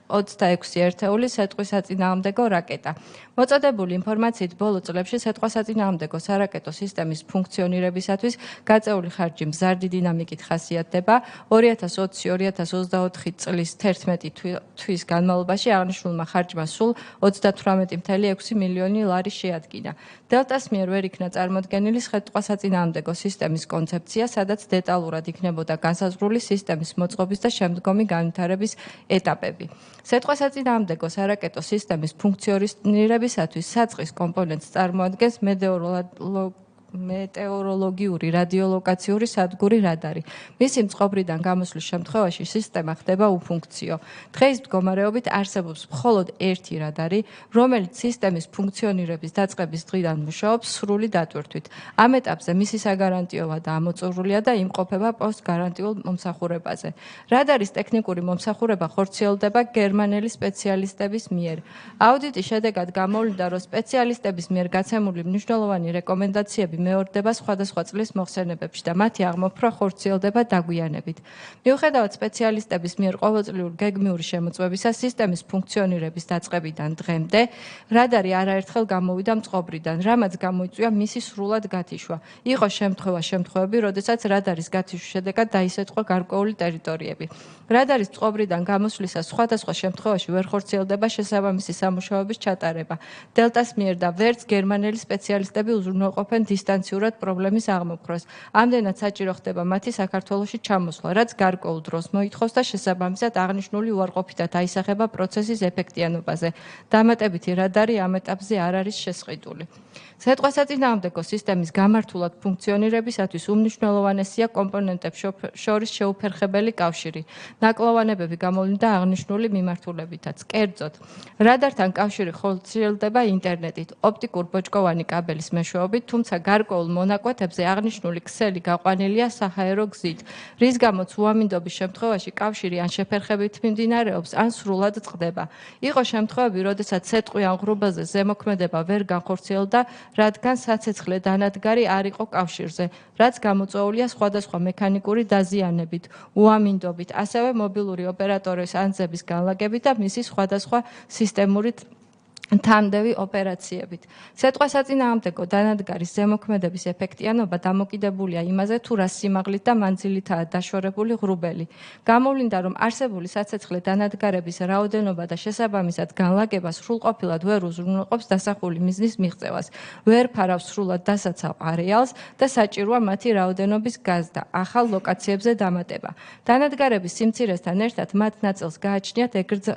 26 ერთეული სეტყვისაწინააღმდეგო რაკეტა. მოწოდებული ინფორმაციით ბოლო წლებში სეტყვასაწინააღმდეგო სარაკეტო სისტემის ფუნქციონირებისათვის გაწეული ხარჯი მზარდი დინამიკით ხასიათდება. 2020-2024 წლის 11 თვის განმავლობაში აღნიშნულმა ხარჯმა სულ 38.6 მილიონი ლარი შეადგინა. დელტას მიერ ვერ იქნა წარმოდგენილი სიტყვასაწინააღმდეგო სისტემის კონცეფცია, სადაც დეტალურად იქნებოდა განსაზღვრული სისტემის მოწყობის და შემდგომი განვითარების ეტაპები. სიტყვასაწინააღმდეგო სარაკეტო სისტემის ფუნქციონირებისათვის საწყის კომპონენტს წარმოადგენს მეტეოროლოგიური რადიოლოკაციური სადგური რადარი. მისი მწყობრიდან გამოსვლის შემთხვევაში სისტემა ხდება უფუნქციო. დღეის მდგომარეობით არსებობს მხოლოდ ერთი რადარი, რომელიც სისტემის ფუნქციონირების დაწყების დღიდან მუშაობს სრული დატვირთვით. ამ ეტაპზე მისი საგარანტიო ვადა ამოწურულია და იმყოფება პოსტგარანტიულ მომსახურებაზე. რადარის ტექნიკური მომსახურება ხორციელდება გერმანელი სპეციალისტების მიერ. აუდიტის შედეგად გამოვლინდა, რომ სპეციალისტების მიერ გაცემული მნიშვნელოვანი რეკომენდაციები მეორდება სხვადასხვა წლის მოხსენებებში და მათი აღმოფხვრა ხორციელდება დაგვიანებით. მიუხედავად სპეციალისტების მიერ ყოველწლიური გეგმიური შემოწმებისა სისტემის ფუნქციონირების დაწყებიდან დღემდე, რადარი არაერთხელ გამოვიდა მწყობრიდან, რამაც გამოიწვია მისი სრულად გათიშვა. იყო შემთხვევები, როდესაც რადარის გათიშვის შედეგად დაისეტყვა გარკვეული ტერიტორიები. რადარის მწყობრიდან გამოსვლისას სხვადასხვა შემთხვევაში ვერ ხორციელდება შესაბამისი სამუშაოების ჩატარება. დელტას მიერ და ვერც გერმანელი სპეციალისტები უზრუნველყოფენ დისტანციურად პრობლემის აღმოფხვრას. ამდენად საჭირო ხდება მათი საქართველოში ჩამოსვლა, რაც გარკვეულ დროს მოითხოვს და შესაბამისად აღნიშნული უარყოფითად აისახება პროცესის ეფექტიანობაზე. დამატებითი რადარი ამ ეტაპზე არ არის შესყიდული. სიტყვასაწინააღმდეგო სისტემის გამართულად ფუნქციონირებისათვის უმნიშვნელოვანესია კომპონენტებს შორის შეუფერხებელი კავშირი. ნაკლოვანებები გამოვლინდა აღნიშნული მიმართულებითაც. კერძოდ, რადართან კავშირი ხორციელდება ინტერნეტით, ოპტიკურ-ბოჭკოვანი კაბელის მეშვეობით, თუმცა გარკვეულ მონაკვეთებზე აღნიშნული ქსელი გაყვანილია საჰაერო გზით, რის გამოც უამინდობის შემთხვევაში კავშირი ან შეფერხებით მიმდინარეობს, ან სრულად წყდება. იყო შემთხვევები, როდესაც სეტყვი ან ღრუბელზე ზემოქმედება ვერ განხორციელდა, რადგან საცეცხლე დანადგარი არ იყო კავშირზე, რაც გამოწვეულია სხვადასხვა მექანიკური დაზიანებით, უამინდობით, ასევე მობილური ოპერატორის ანძების განლაგებით და მისი სხვადასხვა სისტემური თანდევი ოპერაციებით. სიტყვასაწინააღმდეგო დანადგარის ზემოქმედების ეფექტიანობა დამოკიდებულია იმაზე, თუ რა სიმაღლით და მანძილითაა დაშორებული ღრუბელი. გამოვლინდა, რომ არსებული საცეცხლე დანადგარების რაოდენობა და შესაბამისად განლაგება სრულყოფილად ვერ უზრუნველყოფს დასახული მიზნის მიღწევას, ვერ ფარავს სრულად დასაცავ არეალს და საჭიროა მათი რაოდენობის გაზრდა, ახალ ლოკაციებზე დამატება. დანადგარების სიმცირესთან ერთად მათ ნაწილს გააჩნიათ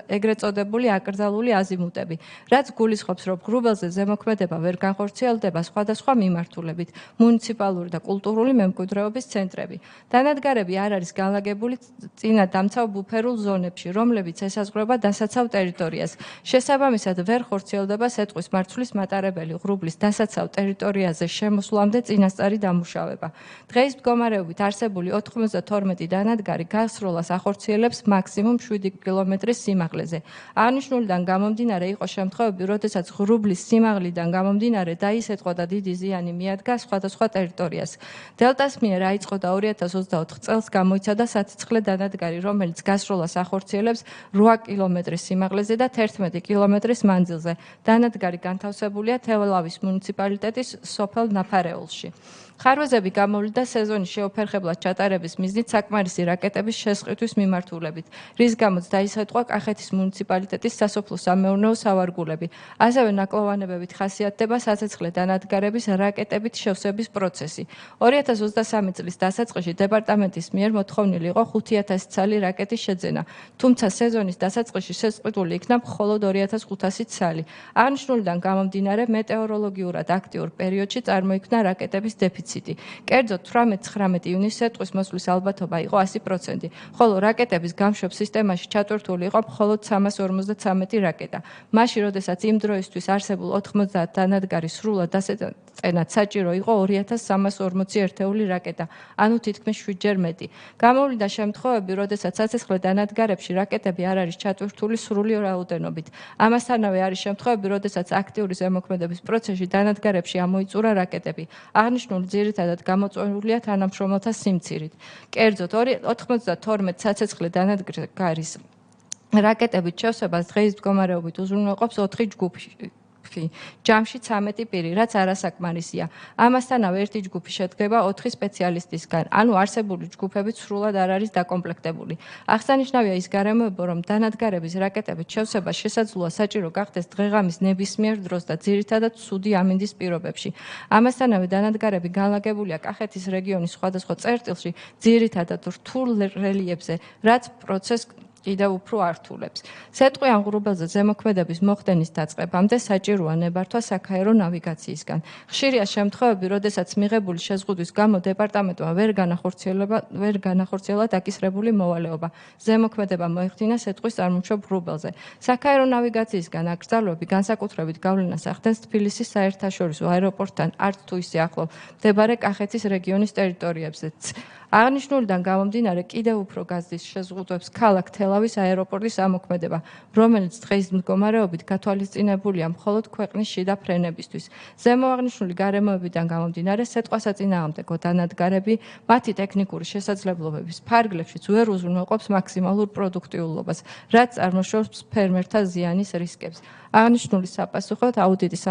ეგრეთ წოდებული აკრძალული აზიმუტები, რაც გულისხმობს, რომ ღრუბელზე ზემოქმედება ვერ განხორციელდება სხვადასხვა მიმართულებით, მუნიციპალური და კულტურული მემკვიდრეობის ცენტრები. დანადგარები არ არის განლაგებული წინადამცავ ბუფერულ ზონებში, რომლებიც ესაზღვრება დასაცავ ტერიტორიას. შესაბამისად, ვერ ხორციელდება სეტყვის მარცვლის მატარებელი ღრუბლის დასაცავ ტერიტორიაზე შემოსვლამდე წინასწარი დამუშავება. დღეის მდგომარეობით არსებული 92 დანადგარი გასროლას ახორციელებს მაქსიმუმ 7 კილომეტრის სიმაღლეზე. აღნიშნულიდან გამომდინარე იყო შემთხვევები, როდესაც ღრუბლის სიმაღლიდან გამომდინარე დაისეტყვა და დიდი ზიანი მიადგა სხვადასხვა ტერიტორიას. დელტას მიერ აიწყო და 2024 წელს გამოიცადა საცეცხლე დანადგარი, რომელიც გასროლას ახორციელებს 8 კილომეტრის სიმაღლეზე და 11 კილომეტრის მანძილზე. დანადგარი განთავსებულია თელავის მუნიციპალიტეტის სოფელ ნაფარეულში. ხარვეზები გამოვლინდა სეზონის შეუფერხებლად ჩატარების მიზნით საკმარისი რაკეტების შესყიდვის მიმართულებით, რის გამოც დაისხეთყვა კახეთის მუნიციპალიტეტის სასოფლო-სამეურნეო სავარგულები. ასევე ნაკლოვანებებით ხასიათდება საცეცხლე დანადგარების რაკეტებით შევსების პროცესი. 2023 წლის დასაწყისში დეპარტამენტის მიერ მოთხოვნილი იყო 5000 ცალი რაკეტის შეძენა, თუმცა სეზონის დასაწყისში შესყიდული იქნა მხოლოდ 2500 ცალი. აღნიშნულიდან გამომდინარე მეტეოროლოგიურად აქტიურ პერიოდში წარმოიქმნა რაკეტების დეფიციტი. კერძოდ 18-19 ივნისს სეტყვის მოსვლის ალბათობა იყო 100%, ხოლო რაკეტების გამშვებ სისტემაში ჩატვირთული იყო მხოლოდ 353 რაკეტა. მაშინ, როდესაც იმ დროისთვის არსებულ 90 დანადგარის სრულად დასაწენად საჭირო იყო 2340 ერთეული რაკეტა, ანუ თითქმის 7-ჯერ მეტი. გამოვლინდა შემთხვევები, როდესაც საცეცხლე დანადგარებში რაკეტები არ არის ჩატვირთული სრული რაოდენობით. ამასთანავე არის შემთხვევები, როდესაც აქტიური ზემოქმედების პროცესში დანადგარებში ამოიწურა რაკეტები. აღნიშნული ძირითადად გამოწვეულია თანამშრომელთა სიმცირით. კერძოდ 92 საცეცხლე დანადგარის რაკეტებით შევსებას დღეის მდგომარეობით უზრუნველყოფს 4 ჯგუფი. ჯამში 13 პირი, რაც არასაკმარისია. ამასთანავე ერთი ჯგუფი შედგება 4 სპეციალისტისგან, ანუ არსებული ჯგუფები სრულად არ არის დაკომპლექტებული. აღსანიშნავია ის გარემოება, რომ დანადგარების რაკეტებით შევსება შესაძლოა საჭირო გახდეს დღეღამის ნებისმიერ დროს და ძირითადად ცუდი ამინდის პირობებში. ამასთანავე დანადგარები განლაგებულია კახეთის რეგიონის სხვადასხვა წერტილში, ძირითადად რთულ რელიეფზე, რაც პროცესს კიდევ უფრო ართულებს. სეტყვიან ღრუბელზე ზემოქმედების მოხდენის დაწყებამდე საჭიროა ნებართვა საქაერო ნავიგაციისგან. ხშირია შემთხვევები, როდესაც მიღებული შეზღუდვის გამო დეპარტამენტმა ვერ განახორციელა დაკისრებული მოვალეობა. ზემოქმედება მოეხდინა სეტყვის წარმოშობ ღრუბელზე. საქაერო ნავიგაციისგან აკრძალვები განსაკუთრებით გავლენას ახდენს თბილისის საერთაშორისო აეროპორტთან არც თუ ისე ახლო მდებარე კახეთის რეგიონის ტერიტორიებზეც. აღნიშნულიდან გამომდინარე კიდევ უფრო გაზრდის შეზღუდვებს ქალაქ თელავის აეროპორტის ამოქმედება, რომელიც დღეის მდგომარეობით გათვალისწინებულია მხოლოდ ქვეყნის შიდა ფრენებისთვის. ზემოაღნიშნული გარემოებიდან გამომდინარე სეტყვასაწინააღმდეგო დანადგარები მათი ტექნიკური შესაძლებლობების ფარგლებშიც ვერ უზრუნველყოფს მაქსიმალურ პროდუქტიულობას, რაც წარმოშობს ფერმერთა ზიანის რისკებს. აღნიშნული საპასუხოდ აუდიტის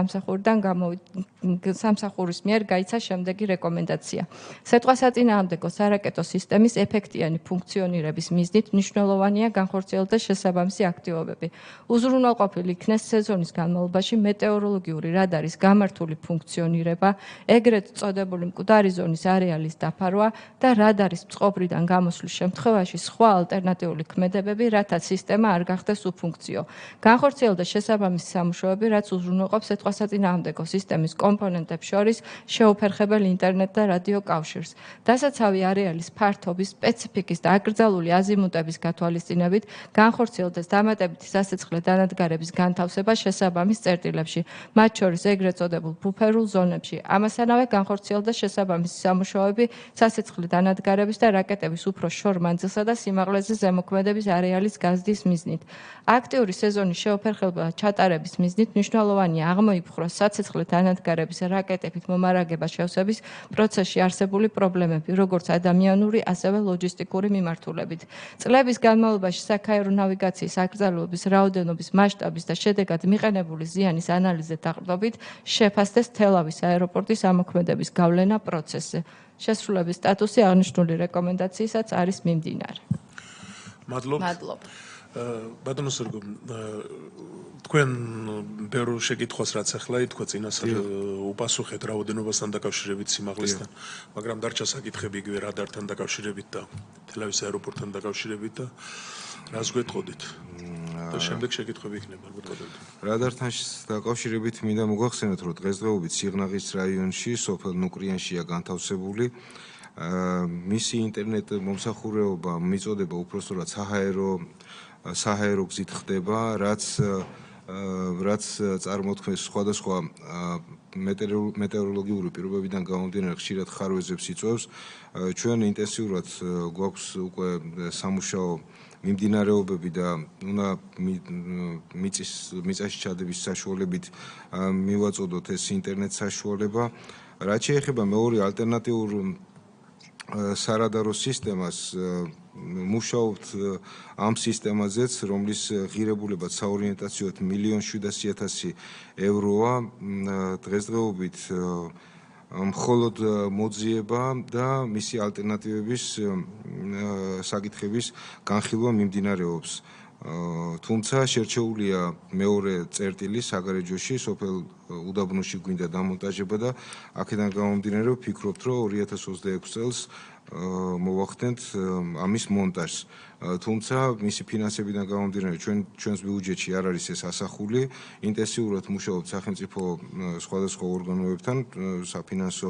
სამსახურის მიერ გაიცა შემდეგი რეკომენდაცია. სეტყვასაწინააღმდეგო სარაკეტო სისტემის ეფექტიანი ფუნქციონირების მიზნით მნიშვნელოვანია განხორციელდეს შესაბამისი აქტივობები. უზრუნველყოფილი იქნეს სეზონის განმავლობაში მეტეოროლოგიური რადარის გამართული ფუნქციონირება, ეგრეთ წოდებული მკვდარი ზონის არეალის დაფარვა და რადარის წყობრიდან გამოსვლის შემთხვევაში სხვა ალტერნატიული ქმედებები, რათა სისტემა არ გახდეს უფუნქციო. განხორციელდეს შესაბამისი სამუშაოები, რაც უზრუნველყოფს სეტყვასაწინააღმდეგო სისტემის კომპონენტებს შორის შეუფერხებელ ინტერნეტ და რადიო კავშირს. დასაცავი არეალის ფართობის, სპეციფიკის და აკრძალული აზიმუტების გათვალისწინებით განხორციელდეს დამატებითი სასიცხლე დანადგარების განთავსება შესაბამის წერტილებში, მათ შორის ეგრეთ წოდებულ ბუფერულ ზონებში. ამასთანავე განხორციელდეს შესაბამისი სამუშაოები სასიცხლე დანადგარების და რაკეტების უფრო შორ მანძილსა და სიმაღლეზე ზემოქმედების არეალის გაზრდის მიზნით. აქტიური სეზონის შეუფერხებლად ჩატარების მიზნით მნიშვნელოვანია აღმოიფხვრას სასიცხლე დანადგარების რაკეტებით მომარაგება შევსების პროცესში არსებული პრობლემები, როგორც ადამიანური, ასევე ლოჯისტიკური მიმართულებით. წლების განმავლობაში საქაერო ნავიგაციის აკრძალვების რაოდენობის მასშტაბის და შედეგად მიყენებული ზიანის ანალიზით დაყრდნობით შეფასდეს თელავის აეროპორტის ამოქმედების გავლენა პროცესზე. შესრულების სტატუსი აღნიშნული რეკომენდაციisaც არის მიმდინარე. მადლობა. ბატონო სერგო, თქვენ ბევრ შეკითხვას რაც ახლა ითქვა წინასწარ უპასუხეთ რაოდენობასთან დაკავშირებით სიმაღლესთან, მაგრამ დარჩა საკითხები იგივე რადართან დაკავშირებით და თელავის აეროპორტთან დაკავშირებით და რას გვეტყოდით? და შემდეგ შეკითხვები იქნება ალბათ ბატონო. რადართან დაკავშირებით მინდა მოგახსენოთ, რომ დღესდღეობით სიღნაღის რაიონში სოფელ ნუკრიანშია განთავსებული მისი ინტერნეტ მომსახურება მიწოდება უпростоრად საჰაერო გზით ხდება, რაც წარმოთქმის სხვადასხვა მეტეოროლოგიური პირობებიდან გამომდინარე ხშირად ხარვეზებს იწვევს. ჩვენ ინტენსიურად გვაქვს უკვე სამუშაო მიმდინარეობები და უნდა მიწაში ჩადების საშუალებით მივაწოდოთ ეს ინტერნეტ საშუალება. რაც შეეხება მეორე ალტერნატიულ სარადარო სისტემას, მუშაობთ ამ სისტემაზეც, რომლის ღირებულება საორიენტაციოდ 1,700,000 ევროა. დღესდღეობით მხოლოდ მოძიება და მისი ალტერნატივების საკითხების განხილვა მიმდინარეობს. თუმცა შერჩეულია მეორე წერტილი საგარეჯოში, სოფელ უდაბნოში გვინდა დამონტაჟება და აქედან გამომდინარე ვფიქრობთ, რომ 2026 წელს მოვახდენთ ამის მონტაჟს. თუმცა მისი ფინანსებიდან გამომდინარე ჩვენს ბიუჯეტში არ არის ეს ასახული. ინტენსიურად მუშაობთ სახელმწიფო სხვადასხვა ორგანოებთან საფინანსო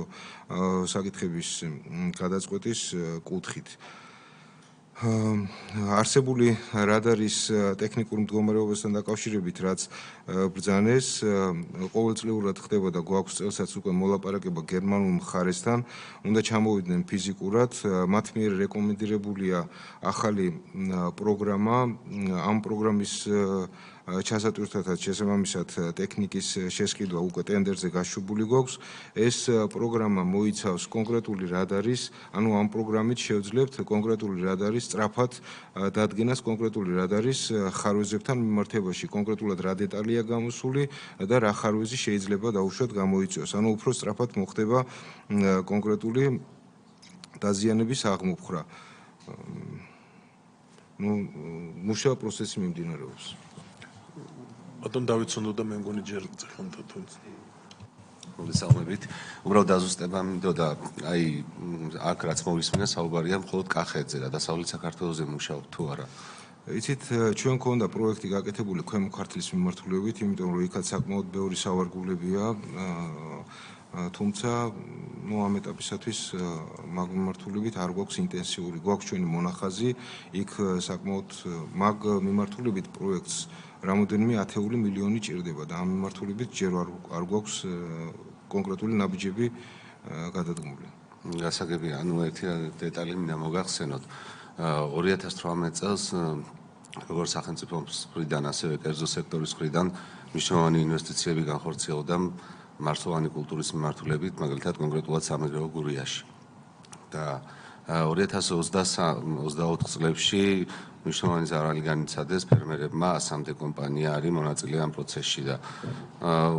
საკითხების გადაწყვეტის კუთხით. არსებული რადარის ტექნიკურ მდგომარეობასთან დაკავშირებით, რაც ბრძანეს, ყოველწლიურად ხდება და გვაქვს წელსაც უკვე მოლაპარაკება გერმანულ მხარესთან, უნდა ჩამოვიდნენ ფიზიკურად, მათ მიერ რეკომენდირებულია ახალი პროგრამა, ამ პროგრამის ჩასატვირთათაც შესაბამისად ტექნიკის შესყიდვა უკვე ტენდერზე გაშვებული გვაქვს. ეს პროგრამა მოიცავს კონკრეტული რადარის, ანუ ამ პროგრამით შევძლებთ კონკრეტული რადარის სწრაფად დადგენას კონკრეტული რადარის ხარვეზებთან მიმართებაში, კონკრეტულად რა დეტალია გამოსული და რა ხარვეზი შეიძლება დაუშვათ გამოიწვიოს. ანუ უფრო სწრაფად მოხდება კონკრეტული დაზიანების აღმოფხვრა. მუშაობა პროცესი მიმდინარეობს. ბატონ დავიცუნდო და მე მგონი ჯერ წერხანთა თუ მოგესალმებით. უბრალოდ დაზუსტება მინდოდა, აი აქ რაც მოვისმინა საუბარია მხოლოდ კახეთზე და დასავლეთ საქართველოზე მუშაობ თუ არა. იცით, ჩვენ გქონდა პროექტი გაკეთებული ქვემო ქართლის მიმართულებით, იმიტომ რომ იქაც საკმაოდ ბევრი სავარგულებია, თუმცა ამ ეტაპისათვის მაგ მიმართულებით არ გვაქვს ინტენსიური, გვაქვს ჩვენი მონახაზი, იქ საკმაოდ მაგ მიმართულებით პროექტს რამოდენიმე ათეული მილიონი ჭირდება და ამ მიმართულებით ჯერ არ გვაქვს კონკრეტული ნაბიჯები გადადგმული. გასაგებია, ანუ ერთი დეტალი მინდა მოგახსენოთ. 2018 წელს როგორც სახელმწიფო მხრიდან, ასევე კერძო სექტორის მხრიდან მნიშვნელოვანი ინვესტიციები განხორციელდა მარცვლოვანი კულტურის მიმართულებით, მაგალითად კონკრეტულად სამეგრელო გურიაში. და 2024 წლებში მნიშვნელოვანი ზარალი განიცადეს ფერმერებმა, 100-მდე კომპანია არის მონაწილე ამ პროცესში და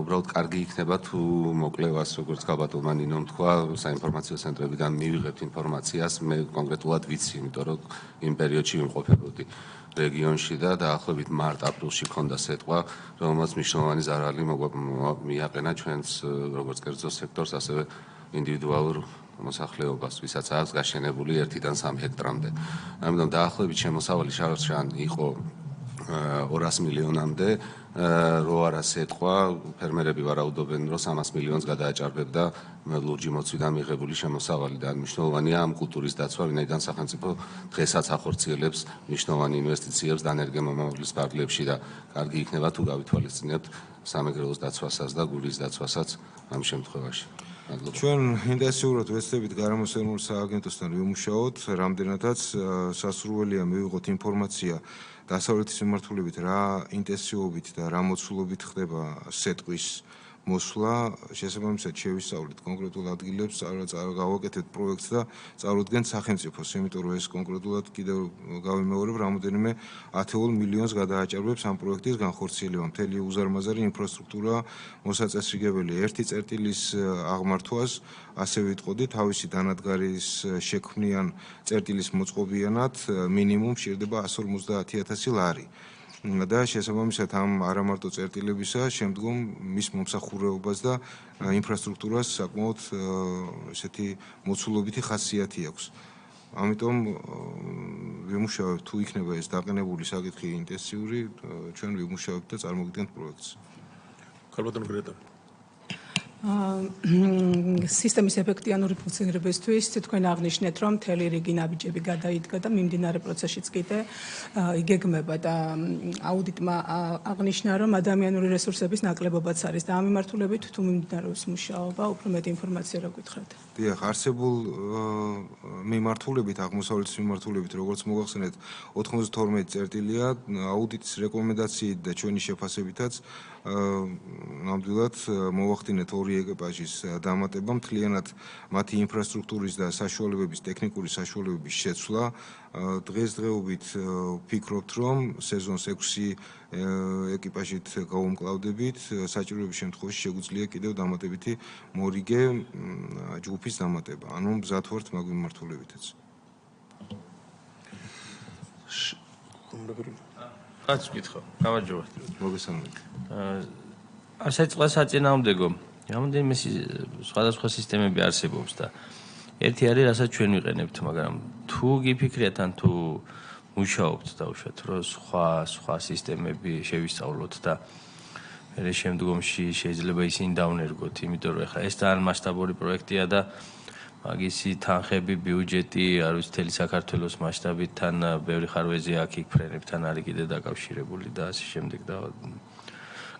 უბრალოდ კარგი იქნება თუ მოკლევას, როგორც გაბატონმა ნინომ თქვა, საინფორმაციო ცენტრებიდან მივიღებთ ინფორმაციას, მე კონკრეტულად ვიცი, იმიტომ რომ იმ პერიოდში ვიმყოფებოდი რეგიონში და დაახლოებით მარტ-აპრილში ქონდა სეტყვა, რომელმაც მნიშვნელოვანი ზარალი მიაყენა ჩვენს როგორც კერძო სექტორს, ასევე ინდივიდუალურ მოსახლეობას, ვისაც აქვს გაშენებული 1-დან 3 ჰექტრამდე. ამიტომ დაახლოებით შემოსავალი შარშან იყო 200 მილიონამდე, რო არა სეტყვა, ფერმერები ვარაუდობენ, რომ 300 მილიონს გადააჭარბებდა ლურჯი მოცვიდან მიღებული შემოსავალი და მნიშვნელოვანია ამ კულტურის დაცვა, ვინაიდან სახელმწიფო დღესაც ახორციელებს მნიშვნელოვანი ინვესტიციებს დანერგემომავლის ფარგლებში და კარგი იქნება თუ გავითვალისწინებთ სამეგრელოს დაცვასაც და გულის დაცვასაც ამ შემთხვევაში. ჩვენ ინტენსიურად ვეცდებით გარემოსერმულ სააგენტოსთან ვიმუშაოთ, რამდენადაც სასურველია მივიღოთ ინფორმაცია დასავლეთის მიმართულებით რა ინტენსივობით და რა მოცულობით ხდება სეტყვის მოსვლა, შესაბამისად შევისწავლეთ კონკრეტულ ადგილებს, გავაკეთეთ პროექტს და წარუდგენთ სახელმწიფოს, იმიტომ რომ ეს კონკრეტულად კიდევ გავიმეორებ, რამოდენიმე ათეულ მილიონს გადააჭარბებს ამ პროექტის განხორციელება. მთელი უზარმაზარი ინფრასტრუქტურა მოსაწესრიგებელი. ერთი წერტილის აღმართვას, ასე ვიტყოდი, თავისი დანადგარის შექმნიან წერტილის მოწყობიანად მინიმუმ სჭირდება 150.000 ლარი. და შესაბამისად ამ არამარტო წერტილებისა შემდგომ მის მომსახურებობას და ინფრასტრუქტურას საკმაოდ ესეთი მოცულობითი ხასიათი აქვს. ამიტომ ვიმუშავებთ, თუ იქნება ეს დაყენებული საკითხი ინტენსიური, ჩვენ ვიმუშავებთ და წარმოგიდგენთ პროექტს. ქალბატონ გრეტა. სისტემის ეფექტიანური ფუნქციონირებისთვის თქვენ აღნიშნეთ, რომ მთელი რიგი ნაბიჯები გადაიდგა და მიმდინარე პროცესშიც კიდე იგეგმება და აუდიტმა აღნიშნა, რომ ადამიანური რესურსების ნაკლებობაც არის და ამ მიმართულებით თუ მიმდინარეობს მუშაობა, უფრო მეტი ინფორმაცია რა გითხრათ? დიახ, არსებულ მიმართულებით, აღმოსავლეთის მიმართულებით, როგორც მოგახსენეთ, 92 წერტილია აუდიტის რეკომენდაციით და ჩვენი შეფასებითაც ნამდვილად მოვახდინეთ 2 ეკიპაჟის დამატება, მთლიანად მათი ინფრასტრუქტურის და საშუალებების, ტექნიკური საშუალებების შეცვლა. დღესდღეობით ვფიქრობთ, რომ სეზონს 6 ეკიპაჟით გავუმკლავდებით, საჭიროების შემთხვევაში შეგვიძლია კიდევ დამატებითი მორიგე ჯგუფის დამატება. ანუ მზად ვართ მაგ მიმართულებითაც. რაც ვკითხო, გამარჯობა. მოგესალმებით. ასეთ წყალს საწინააღმდეგო რამდენიმე სხვადასხვა სისტემები არსებობს და ერთი არის, რასაც ჩვენ ვიყენებთ, მაგრამ თუ გიფიქრიათ ან თუ მუშაობთ დაუშვათ, რომ სხვა სისტემები შევისწავლოთ და მე შემდგომში შეიძლება ისინი დავნერგოთ, იმიტომ რომ ეხლა ეს ძალიან მასშტაბური პროექტია და მაგისი თანხები, ბიუჯეტი, არ ვიცი, მთელი საქართველოს მასშტაბით თან ბევრი ხარვეზი აქ იქ ფრენებთან არის კიდე დაკავშირებული და ასე შემდეგ და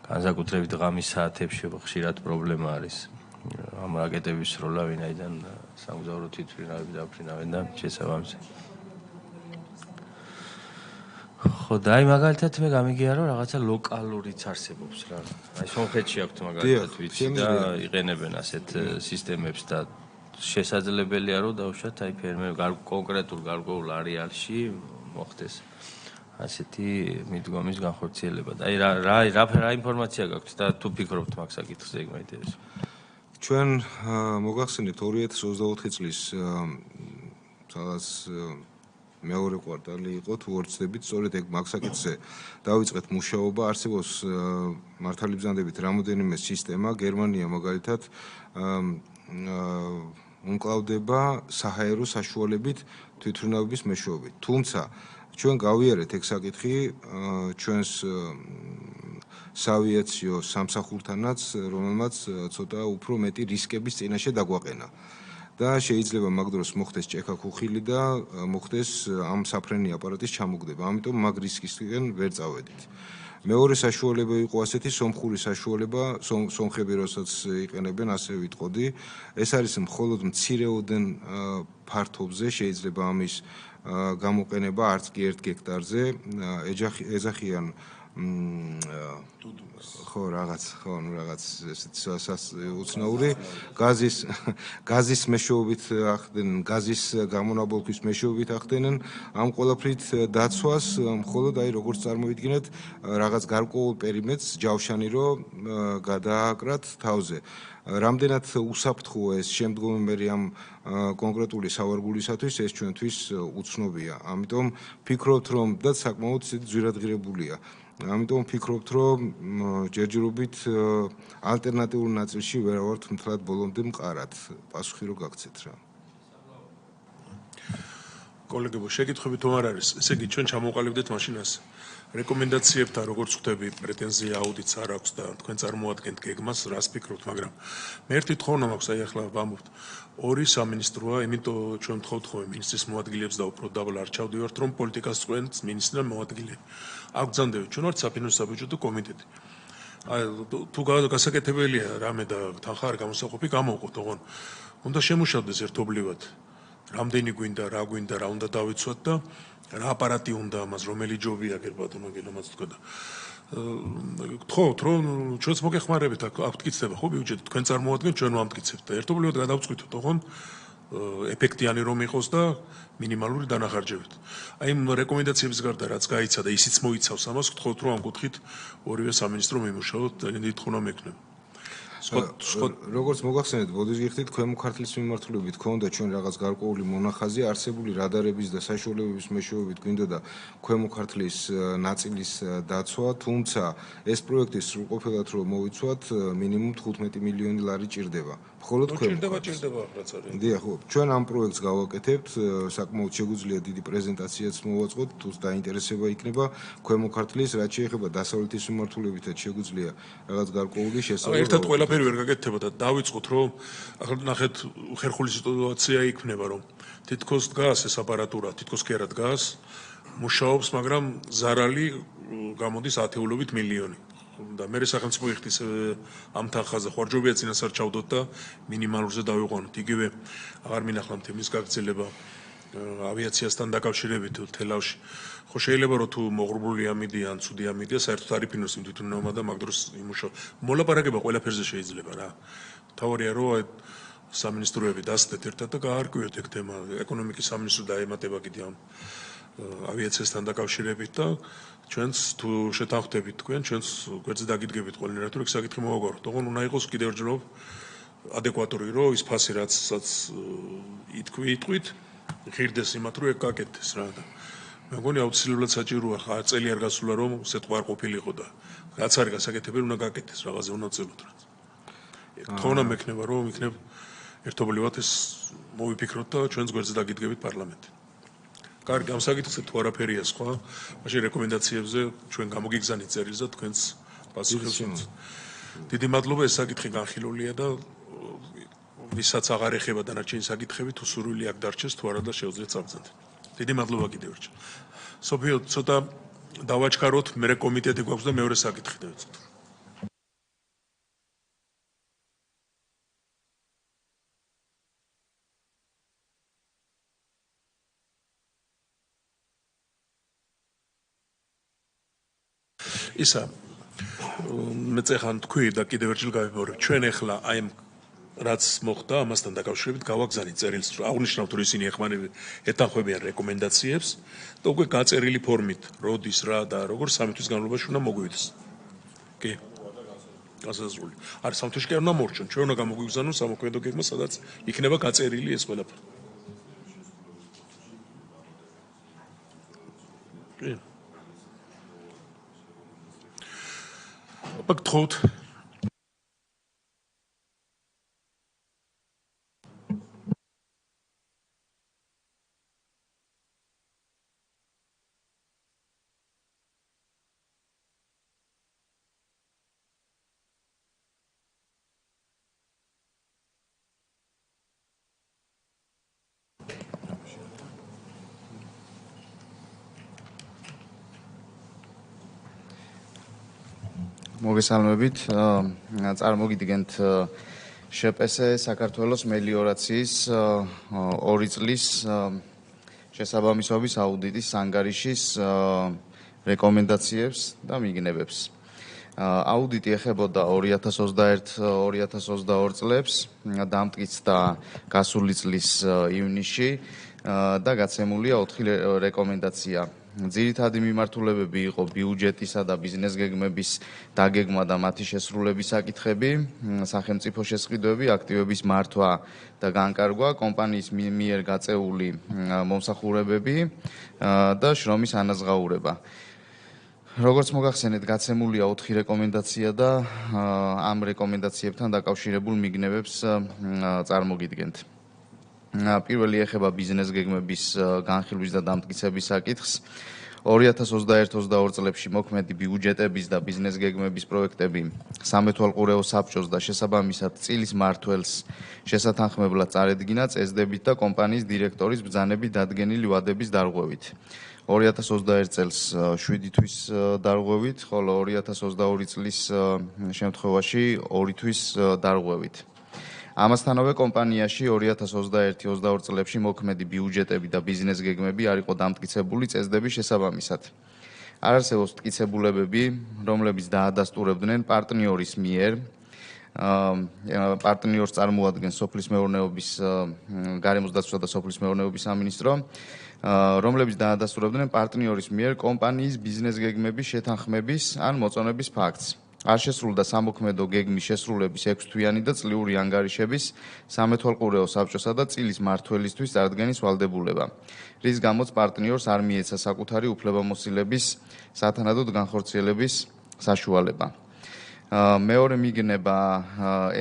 განსაკუთრებით ღამის საათებში ხშირად პრობლემა არის. ამ რაკეტების სროლა ვინაიდან სამგზავრო თვითმფრინავები დაფრინავენ და შესაბამისად. ხო ხო და აი მაგალითად მე გამიგია რომ რაღაცა ლოკალურიც არსებობს რა. აი სომხეთში აქვთ მაგალითად ვიცი და იყენებენ ასეთ სისტემებს და შესაძლებელია რომ დავუშვათ აი ფერმერ კონკრეტულ გარკვეულ არეალში მოხდეს ასეთი მიდგომის განხორციელება. და აი რა ინფორმაცია გაქვთ და თუ ფიქრობთ მაგ საკითხზე ეგ მაინტერესებს. ჩვენ მოგახსენებთ 2024 წლის სადაც მეორე კვარტალი იყო თუ არ ვცდებით, სწორედ ეგ მაგ საკითხზე დავიწყეთ მუშაობა. არსებობს მართალი ბრძანდებით რამოდენიმე სისტემა, გერმანია მაგალითად უმკლავდება საჰაერო საშუალებით თვითმფრინავების მეშვეობით. თუმცა ჩვენ გავიარეთ ეგ საკითხი ჩვენს საავიაციო სამსახურთანაც, რომელმაც ცოტა უფრო მეტი რისკების წინაშე დაგვაყენა. და შეიძლება მაგ დროს მოხდეს ჭექა-ქუხილი და მოხდეს ამ საფრენი აპარატის ჩამოგდება. ამიტომ მაგ რისკისკენ ვერ წავედით. მეორე საშუალება იყო ასეთი სომხური საშუალება, სომხები როსაც იყენებენ, ასე ვიტყოდი. ეს არის მხოლოდ მცირეოდენ ფართობზე შეიძლება ამის გამოყენება არც კი 1 გექტარზე. ეძახიან ხო რაღაც ესეთი უცნაური გაზის მეშვეობით ახდენენ, გაზის გამონაბოლქვის მეშვეობით ახდენენ ამ ყველაფრით დაცვას, მხოლოდ აი როგორც წარმოვიდგინეთ, რაღაც გარკვეულ პერიმეტრს ჯავშანი რო გადააკრათ თავზე. რამდენად უსაფრთხოა ეს შემდგომი მე ამ კონკრეტული სავარგულისათვის ეს ჩვენთვის უცნობია. ამიტომ ფიქრობთ რომ და საკმაოდ ძვირადღირებულია. ამიტომ ფიქრობთ რომ ჯერჯერობით ალტერნატიულ ნაწილში ვერ ვართ მთლად ბოლომდე მყარად. პასუხი რო გაგცეთ რა. კოლეგებო, შეკითხვები თუ არ არის, ესე იგი ჩვენ ჩამოვყალიბდეთ მაშინას რეკომენდაციებთან, როგორც ხვდები, პრეტენზია აუდიტს არ აქვს და თქვენ წარმოადგენთ გეგმას, რას ფიქრობთ, მაგრამ მე ერთი თხოვნა მაქვს, აი ახლა ვამბობთ, 2 სამინისტროა, იმიტომ ჩვენ ვთხოვთ ხოლმე მინისტრის მოადგილეებს და უფრო დაბლა არ ჩავდივართ, რომ პოლიტიკას წყვეტს მინისტრი და მოადგილეები. აქ გძანდებით, ჩვენ ვართ საფინანსო საბიუჯეტო კომიტეტი. აი თუ გასაკეთებელია რამე და თანხარ გამოსაყოფი გამოვყოთ, ოღონ უნდა შემუშავდეს ერთობლივად. რამდენი გვინდა, რა გვინდა, რა უნდა დავიცვათ და რა აპარატი უნდა ამას, რომელი ჯობია გერბატონო გენომაც თქვა და გთხოვთ რომ ჩვენც მოგეხმარებით აქ გკიცდება ხო ბიუჯეტი თქვენ წარმოადგენთ ჩვენ ვამტკიცებთ და ერთობლივად გადავწყვიტოთ ოღონ ეფექტიანი რომ იყოს და მინიმალური დანახარჯებით. აი იმ რეკომენდაციების გარდა რაც გაიცა და ისიც მოიცავს ამას გთხოვთ რომ ამ კუთხით ორივე სამინისტრო მიმუშაოთ და დიდი თხოვნა მექნება. როგორც მოგახსენეთ, ბოდიშგიხდით ქვემო ქართლის მიმართულებით ქონდა ჩვენ რაღაც გარკვეული მონახაზი, არსებული რადარების და საშუალებების მეშვეობით გვინდოდა ქვემო ქართლის ნაწილის დაცვა, თუმცა ეს პროექტი სრულყოფილად რომ მოვიცვათ, მინიმუმ 15 მილიონი ლარი ჭირდება. მხოლოდ ქვემო ქართლის. ჭირდება რაც არის. დიახ, ხო, ჩვენ ამ პროექტს გავაკეთებთ, საკმაოდ შეგვიძლია დიდი პრეზენტაციაც მოვაწყოთ, თუ დაინტერესება იქნება ქვემო ქართლის, რაც შეეხება დასავლეთის მიმართულებითაც შეგვიძლია რაღაც გარკვეული შესწავლა. ერთად ყველაფერი ვერ გაკეთდება და დავიწყოთ რომ ახლა ნახეთ ხერხული სიტუაცია იქნება რომ თითქოს დგას ეს აპარატურა, თითქოს კი არა დგას, მუშაობს, მაგრამ ზარალი გამოდის ათეულობით მილიონი. და მე სახელმწიფო იხდის ამ თანხაზე ხوارჯობია წინასწარ ჩავდოთ და მინიმალურზე დავიყვანოთ. იგივე აღარ მინახავთ იმის გაგრძელება ავიაციასთან დაკავშირებით თელავში. ხო შეიძლება რომ თუ მოღრუბლული ამიდი ან ცუდი ამიდია, საერთოდ არ იფინოს იმ თვითმფრინავმა და მაგ დროს იმუშავა. მოლაპარაკება ყველაფერზე შეიძლება რა. თავარია რომ სამინისტროები დასდეთ ერთად და გაარკვიოთ ეგ თემა. ეკონომიკის სამინისტრო დაემატება კიდე ამ ავიაციასთან დაკავშირებით და ჩვენც თუ შეთანხმდებით თქვენ, ჩვენც გვერდზე დაგიდგებით ყველანაირად რომ ეგ საკითხი მოვაგვაროთ. ოღონ უნდა იყოს კიდევ ჯერ ადეკვატური რომ ის ფასი რაცაც იტყვით, ღირდეს იმათ რომ ეგ გაკეთდეს რა და მე მგონი აუცილებლად საჭიროა ხა წელი არ გასულა რომ სეტყვა არ ყოფილიყო და რაც არის გასაკეთებელი უნდა გაკეთდეს რაღაცზე უნდა წელოთ რა. ეგ თხოვნა მექნება რომ იქნებ ერთობლივად ეს მოვიფიქროთ და ჩვენს გვერდზე დაგიდგებით პარლამენტი. კარგი, ამ საკითხზე თუ არაფერია სხვა, მაშინ რეკომენდაციებზე ჩვენ გამოგიგზავნით წერილს და თქვენს პასუხებს ვუძინოთ. დიდი მადლობა, ეს საკითხი განხილულია და ვისაც აღარ ეხება დანარჩენი საკითხები, თუ სურვილი აქ დარჩეს, თუ არა და შეუძლიათ წავძანდეთ. დიდი მადლობა კიდევ ერთხელ. სოფიო, ცოტა დავაჩქაროთ, მე კომიტეტი გვაქვს და მეორე საკითხი დავიწყოთ. ისა მე წეხან თქვი და კიდევ ერთხელ გავიმეორებ ჩვენ ახლა აი რაც მოხდა ამასთან დაკავშირებით გავაგზავნით წერილს რომ აღნიშნავთ რომ ისინი ეთანხმებიან რეკომენდაციებს და უკვე გაწერილი ფორმით როდის რა და როგორ 3 თვის განმავლობაში უნდა მოგვივიდეს კი გასაზრული არ 3 თვეში კი არ უნდა მორჩონ ჩვენ უნდა გამოგვიგზავნოს სამოქმედო გეგმა სადაც იქნება გაწერილი ეს ყველაფერი კი გთხოვთ მოგესალმებით. წარმოგიდგენთ შპს საქართველოს მელიორაციის 2 წლის შესაბამისობის აუდიტის ანგარიშის რეკომენდაციებს და მიგნებებს. აუდიტი ეხებოდა 2021-2022 წლებს, დამტკიცდა გასული წლის ივნისში და გაცემულია 4 რეკომენდაცია. ძირითადი მიმართულებები იყო ბიუჯეტისა და ბიზნეს გეგმების დაგეგმა და მათი შესრულების საკითხები, სახელმწიფო შესყიდვები, აქტივების მართვა და განკარგვა, კომპანიის მიერ გაწეული მომსახურებები და შრომის ანაზღაურება. როგორც მოგახსენეთ, გაცემულია 4 რეკომენდაცია და ამ რეკომენდაციებთან დაკავშირებულ მიგნებებს წარმოგიდგენთ. პირველი ეხება ბიზნეს გეგმების განხილვის და დამტკიცების საკითხს. 2021-22 წლებში მოქმედი ბიუჯეტების და ბიზნეს გეგმების პროექტები სამეთვალყურეო საბჭოს და შესაბამისად წილის მმართველს შესათანხმებლად წარედგინა წესდებით და კომპანიის დირექტორის ბრძანებით დადგენილი ვადების დარღვევით. 2021 წელს 7 თვის დარღვევით, ხოლო 2022 წლის შემთხვევაში 2 თვის დარღვევით. ამასთანავე კომპანიაში 2021-22 წლებში მოქმედი ბიუჯეტები და ბიზნეს გეგმები არ იყო დამტკიცებული წესდების შესაბამისად. არ არსებობს მტკიცებულებები, რომლებიც დაადასტურებდნენ პარტნიორის მიერ პარტნიორს წარმოადგენს სოფლის მეურნეობის გარემოს დაცვა და სოფლის მეურნეობის სამინისტრო, რომლებიც დაადასტურებდნენ პარტნიორის მიერ კომპანიის ბიზნეს გეგმების შეთანხმების ან მოწონების ფაქტს. არ შესრულდა სამოქმედო გეგმის შესრულების 6 თვიანი და წლიური ანგარიშების სამეთვალყურეო საბჭოსა და წილის მმართველისთვის წარდგენის ვალდებულება, რის გამოც პარტნიორს არ მიეცა საკუთარი უფლებამოსილების სათანადოდ განხორციელების საშუალება. მეორე მიგნება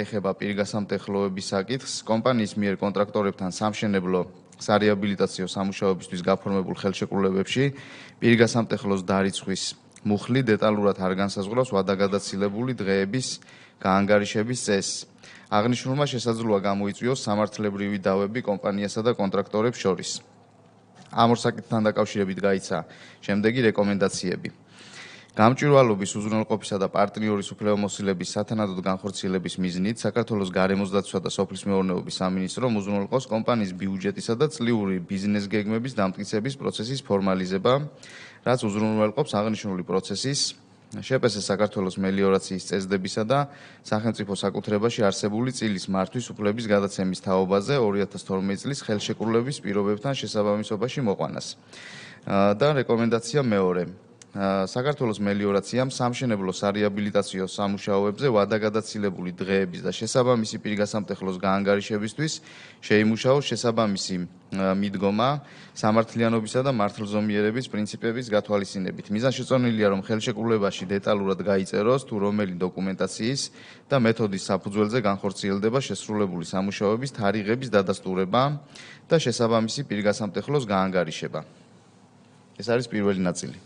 ეხება პირგასამტეხლოების საკითხს. კომპანიის მიერ კონტრაქტორებთან სამშენებლო სარეაბილიტაციო სამუშაოებისთვის გაფორმებულ ხელშეკრულებებში პირგასამტეხლოს დარიცხვის მუხლი დეტალურად არ განსაზღვრავს ვადაგადაცილებული დღეების გაანგარიშების წესს. აღნიშნულმა შესაძლოა გამოიწვიოს სამართლებრივი დავები კომპანიასა და კონტრაქტორებს შორის. ამ ორ საკითხთან დაკავშირებით გაიცა შემდეგი რეკომენდაციები. გამჭვირვალობის უზრუნველყოფისა და პარტნიორის უფლებამოსილების სათანადოდ განხორციელების მიზნით საქართველოს გარემოს დაცვა და სოფლის მეურნეობის სამინისტრომ უზრუნველყოს კომპანიის ბიუჯეტისა და წლიური ბიზნეს გეგმების დამტკიცების პროცესის ფორმალიზება, რაც უზრუნველყოფს აღნიშნული პროცესის შპს საქართველოს მელიორაციის წესდებისა და სახელმწიფო საკუთრებაში არსებული წილის მართვის უფლების გადაცემის თაობაზე 2012 წლის ხელშეკრულების პირობებთან შესაბამისობაში მოყვანას. და რეკომენდაცია მეორე. საქართველოს მელიორაციამ სამშენებლო სარეაბილიტაციო სამუშაოებზე ვადაგადაცილებული დღეების და შესაბამისი პირგასამტეხლოს გაანგარიშებისთვის შეიმუშაოს შესაბამისი მიდგომა სამართლიანობისა და მართლზომიერების პრინციპების გათვალისწინებით. მიზანშეწონილია, რომ ხელშეკრულებაში დეტალურად გაიწეროს, თუ რომელი დოკუმენტაციის და მეთოდის საფუძველზე განხორციელდება შესრულებული სამუშაოების თარიღების დადასტურება და შესაბამისი პირგასამტეხლოს გაანგარიშება. ეს არის პირველი ნაწილი.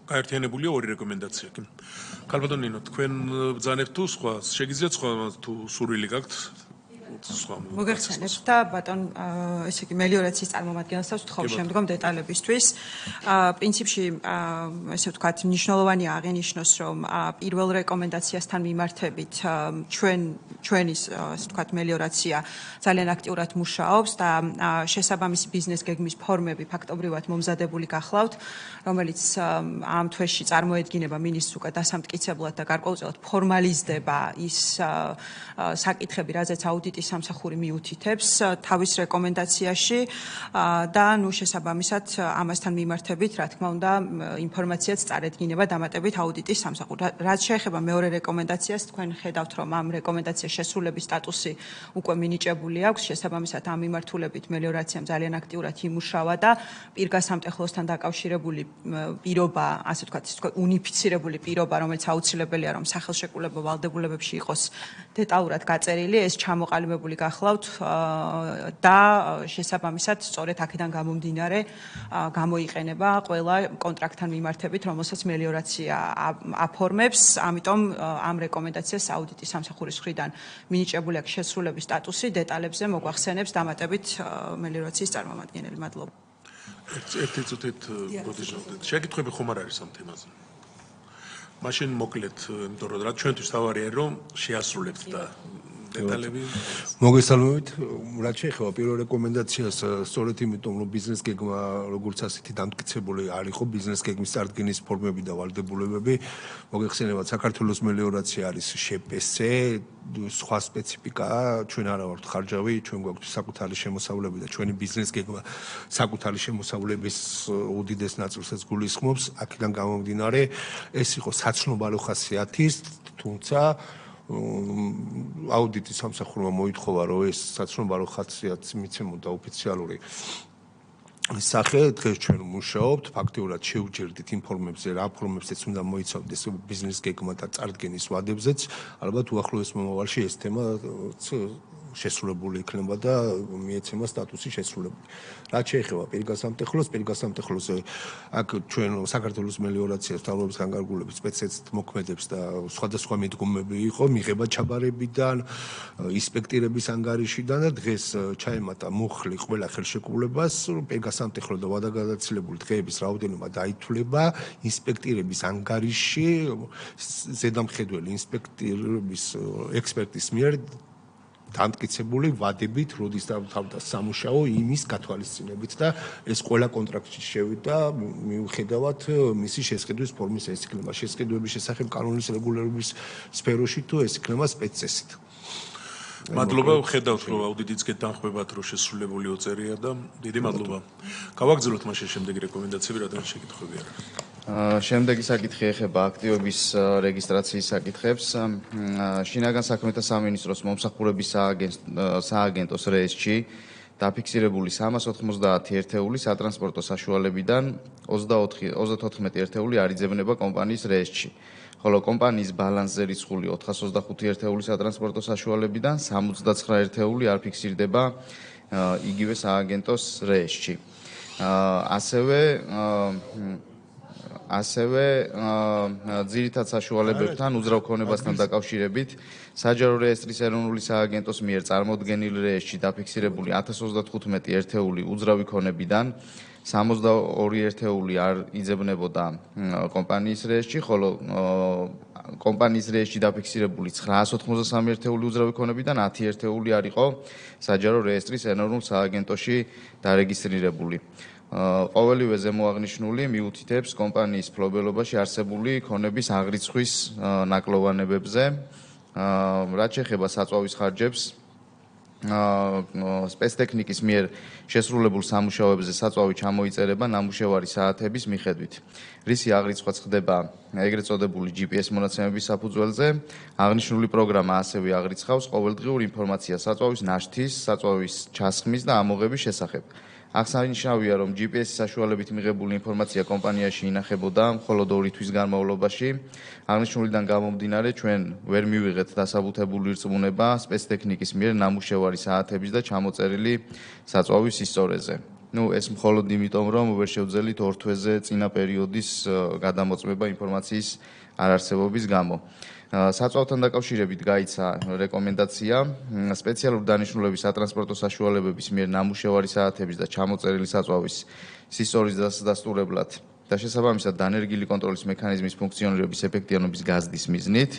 გაერთიანებულია 2 რეკომენდაცია. ქალბატონ ნინო, თქვენ ბრძანებთ თუ სხვა, შეგიძლიათ სხვა თუ სურვილი გაქვთ მოგეხსენებთ და ბატონ ესე იგი მელიორაციის წარმომადგენელსაც ვთხოვ შემდგომ დეტალებისთვის. პრინციპში ესე ვთქვათ მნიშვნელოვანია აღინიშნოს რომ პირველ რეკომენდაციასთან მიმართებით ჩვენი ასე ვთქვათ მელიორაცია ძალიან აქტიურად მუშაობს და შესაბამისი ბიზნეს გეგმის ფორმები ფაქტობრივად მომზადებული გახლავთ, რომელიც ამ თვეში წარმოედგინება მინისტრს უკვე დასამტკიცებლად და გარკვეულწილად ფორმალიზდება ის საკითხები, რაზეც აუდიტის სამსახური მიუთითებს თავის რეკომენდაციაში და შესაბამისად ამასთან მიმართებით, რა თქმა უნდა, ინფორმაციაც წარედგინება დამატებით აუდიტის სამსახურს. რაც შეეხება მეორე რეკომენდაციას, თქვენ ხედავთ, რომ ამ რეკომენდაციის შესრულების სტატუსი უკვე მინიჭებული აქვს, შესაბამისად ამ მიმართულებით მელიორაციამ ძალიან აქტიურად იმუშავა და პირგასამტეხლოსთან დაკავშირებული პირობა, ასე ვთქვათ, უნიფიცირებული პირობა, რომელიც აუცილებელია, რომ სახელშეკრულებო ვალდებულებებში იყოს დეტალურად გაწერილი, ეს ჩამოყალიბებული გახლავთ და შესაბამისად სწორედ აქედან გამომდინარე გამოიყენება ყველა კონტრაქტთან მიმართებით, რომელსაც მელიორაცია აფორმებს, ამიტომ ამ რეკომენდაციას აუდიტის სამსახურის მხრიდან მინიჭებული აქვს შესრულების სტატუსი, დეტალებზე მოგვახსენებს დამატებით მელიორაციის წარმომადგენელი. მადლობა. ერთი წუთით მოდიჟავდეთ. შეკითხვები ხომ არ არის ამ თემაზე? მაშინ მოკლედ, იმიტომ რომ რა ჩვენთვის თავარია რომ შეასრულებთ და დეტალები მოგესალმებით. რაც შეეხება პირველ რეკომენდაციას, სწორედ იმიტომ რომ ბიზნეს გეგმა როგორც ასეთი დამტკიცებული არ იყო, ბიზნეს გეგმის წარდგენის ფორმები და ვალდებულებები, მოგეხსენებათ, საქართველოს მელიორაცია არის შეპესე, სხვა სპეციფიკაა, ჩვენ არა ვართ ხარჯავი, ჩვენ გვაქვს საკუთარი შემოსავლები და ჩვენი ბიზნეს გეგმა საკუთარი შემოსავლების უდიდეს ნაწილსაც გულისხმობს. აქედან გამომდინარე, ეს იყო საცნობარი ხასიათის, თუმცა აუდიტის სამსახურმა მოითხოვა, რომ ეს საცნობარი ხასიათის მიცემოდა ოფიციალური სახე, დღეს ჩვენ მუშაობთ, ფაქტიურად შევჯერდით ინფორმებზე, რა ფორმებზეც უნდა მოიცავდეს ბიზნეს გეგმა და წარდგენის ვადებზეც, ალბათ უახლოეს მომავალში ეს თემა შესრულებული იქნება და მიეცემა სტატუსი შესრულებული. რაც შეეხება პირგასამტეხლოს, აქ ჩვენ საქართველოს მელიორაციას თავრობის განკარგულების სპეციალისტ მოქმედებს და სხვადასხვა მიდგომები იყო, მიღება ჩაბარებიდან, ინსპექტირების ანგარიშიდან და დღეს ჩაემატა მუხლი ყველა ხელშეკრულებას, პირგასამტეხლო და ვადაგადაცილებული დღეების რაოდენობა დაითვლება, ინსპექტირების ანგარიში ზედამხედველი ინსპექტირების ექსპერტის მიერ დამტკიცებული ვადებით, როდის დავთავდა სამუშაო იმის გათვალისწინებით და ეს ყველა კონტრაქტში შევიდა მიუხედავად მისი შესყიდვის ფორმის, ეს იქნება შესყიდვების შესახებ კანონის რეგულირების სფეროში თუ ეს იქნება სპეცწესით. მადლობა, ვხედავთ რომ აუდიტიც გეთანხმებათ რომ შესრულებული ოწერია და დიდი მადლობა. გავაგრძელოთ მაშინ შემდეგი რეკომენდაციები, რადგან შეკითხვები არ აქვს. შემდეგი საკითხი ეხება აქტივების რეგისტრაციის საკითხებს. შინაგან საქმეთა სამინისტროს მომსახურების სააგენტოს რეესტში დაფიქსირებული 390 ერთეული სატრანსპორტო საშუალებიდან 34 ერთეული არ იძებნება კომპანიის რეესტში. ხოლო კომპანიის ბალანსზე რიცხული 425 ერთეული სატრანსპორტო საშუალებიდან 69 ერთეული არ ფიქსირდება იგივე სააგენტოს რეესტში. ასევე ძირითად საშუალებებთან უძრავ ქონებასთან დაკავშირებით საჯარო რეესტრის ეროვნული სააგენტოს მიერ წარმოდგენილ რეესტში დაფიქსირებული 1035 ერთეული უძრავი ქონებიდან 62 ერთეული არ იძებნებოდა კომპანიის რეესტში, ხოლო კომპანიის რეესტში დაფიქსირებული 993 ერთეული უძრავი ქონებიდან 10 ერთეული არ იყო საჯარო რეესტრის ეროვნულ სააგენტოში დარეგისტრირებული. ყოველივე ზემოაღნიშნული მიუთითებს კომპანიის ფლობელობაში არსებული ქონების აღრიცხვის ნაკლოვანებებზე. რაც შეეხება საწვავის ხარჯებს, სპეცტექნიკის მიერ შესრულებულ სამუშაოებზე საწვავი ჩამოიწერება ნამუშევარი საათების მიხედვით. რისი აღრიცხვაც ხდება ეგრეთ წოდებული GPS მონაცემების საფუძველზე. აღნიშნული პროგრამა ასევე აღრიცხავს ყოველდღიურ ინფორმაციას საწვავის ნაშთის, საწვავის ჩასხმის და ამოღების შესახებ. აღსანიშნავია, რომ GPS-ის საშუალებით მიღებული ინფორმაცია კომპანიაში ინახებოდა მხოლოდ 2 თვის განმავლობაში. აღნიშნულიდან გამომდინარე, ჩვენ ვერ მივიღეთ დასაბუთებული რწმუნება სპეცტექნიკის მიერ ნამუშევარი საათების და ჩამოწერილი საწვავის ისტორიაზე. ეს მხოლოდ იმიტომ, რომ ვერ შევძელით ორ თვეზე წინა პერიოდის გადამოწმება ინფორმაციის არარსებობის გამო. საწვავთან დაკავშირებით გაიცა რეკომენდაცია სპეციალური დანიშნულების სატრანსპორტო საშუალებების მიერ ნამუშევარი საათების და ჩამოწერილი საწვავის სისწორის დასტურებლად და შესაბამისად დანერგილი კონტროლის მექანიზმის ფუნქციონირების ეფექტიანობის გაზრდის მიზნით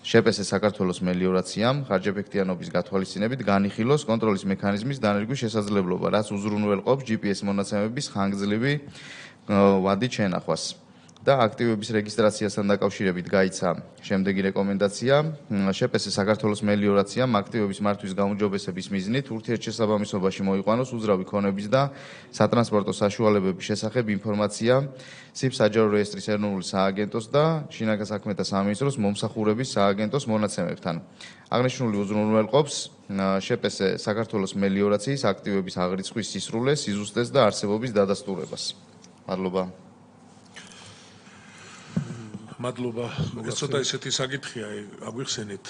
შეპესე საქართველოს მელიორაციამ ხარჯეფექტიანობის გათვალისწინებით განიხილოს კონტროლის მექანიზმის დანერგვის შესაძლებლობა, რაც უზრუნველყოფს GPS მონაცემების ხანგრძლივი ვადით შენახვას. და აქტივების რეგისტრაციასთან დაკავშირებით გაიცა შემდეგი რეკომენდაცია შეპესე საქართველოს მელიორაციამ აქტივების მართვის გაუმჯობესების მიზნით ურთიერთშესაბამისობაში მოიყვანოს უძრავი ქონების და სატრანსპორტო საშუალებების შესახებ ინფორმაცია სიბ საჯარო რეესტრის ეროვნული სააგენტოს და შინაგან საქმეთა სამინისტროს მომსახურების სააგენტოს მონაცემებთან. აღნიშნული უზრუნველყოფს შეპესე საქართველოს მელიორაციის აქტივების აღრიცხვის სისრულეს, სიზუსტეს და არსებობის დადასტურებას. მადლობა. მადლობა. ეს ცოტა ისეთი საკითხია, აგვიხსენეთ,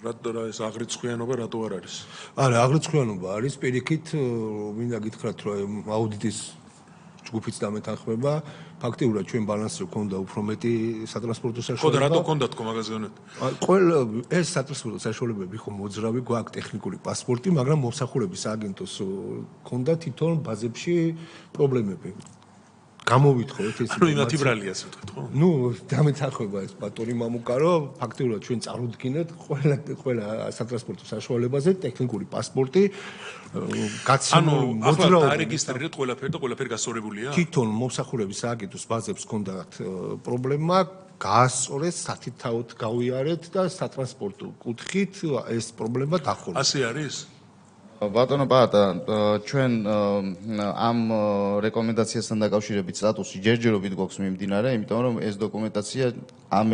რა ეს აღრიცხვიანობა რატო არ არის? არა, აღრიცხვიანობა არის პირიქით, მინდა გითხრათ, რომ აუდიტის ჯგუფიც დამეთანხმება, ფაქტიურად ჩვენ ბალანსზე გვქონდა უფრო მეტი სატრანსპორტო საშუალება. ხო და რატო გქონდათ თქო მაგაზე გონეთ? ყველა ეს სატრანსპორტო საშუალებები ხო მოძრავი გვაქვს ტექნიკური პასპორტი, მაგრამ მომსახურების სააგენტოს ქონდა თვითონ ბაზებში პრობლემები. გამოვითხოვეთ ეს ანუ იმათი ბრალია ასე ვთქვით ხო? ნუ დამეთანხმება ეს ბატონი მამუკა, რომ ფაქტიურად ჩვენ წარუდგინეთ ყველა სატრანსპორტო საშუალებაზე ტექნიკური პასპორტი გაცემული მოძრაობა. ანუ არეგისტრირეთ ყველაფერი და ყველაფერი გასწორებულია? თვითონ მომსახურების სააგენტოს ბაზებს ჰქონდათ პრობლემა, გაასწორეს, სათითაოდ გავიარეთ და სატრანსპორტო კუთხით ეს პრობლემა დახურა. ასე არის? ბატონო პაატა, ჩვენ ამ რეკომენდაციასთან დაკავშირებით სტატუსი ჯერჯერობით გვაქვს მიმდინარე, იმიტომ რომ ეს დოკუმენტაცია ამ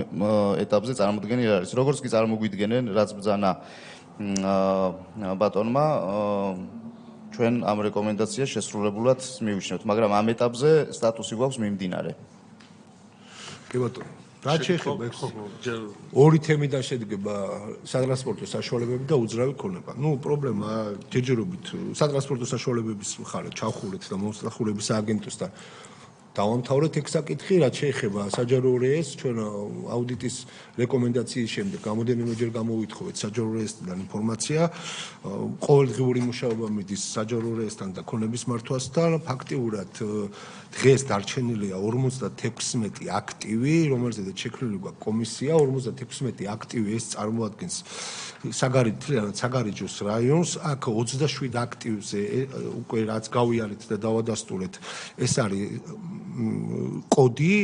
ეტაპზე წარმოდგენილი არის. როგორც კი წარმოგვიდგენენ, რაც ბრძანა ბატონმა, ჩვენ ამ რეკომენდაციას შესრულებულად მივიჩნევთ, მაგრამ ამ ეტაპზე სტატუსი გვაქვს მიმდინარე. კი ბატონო. რა შეიძლება ორი თემიდან შედგება სატრანსპორტო საშუალებები და უძრავი ქონება. ნუ პრობლემა ჯერჯერობით სატრანსპორტო საშუალებების მხარე ჩავხურეთ და მომსახურების სააგენტოსთან დავამთავრეთ ეგ საკითხი, რაც შეეხება საჯარო რეესტრს, ჩვენ აუდიტის რეკომენდაციის შემდეგ გამოდენიმეჯერ გამოვითხოვეთ საჯარო რეესტრიდან ინფორმაცია, ყოველდღიური მუშაობა მიდის საჯარო რეესტრთან და ქონების მართვასთან, ფაქტიურად დღეს დარჩენილია 56 აქტივი, რომელზედაც შექმნილი გვაქვს კომისია, 56 აქტივი ეს წარმოადგენს საგარეჯოს რაიონს, აქ 27 აქტივზე უკვე რაც გავიარეთ და დავადასტურეთ, ეს არის კოდი,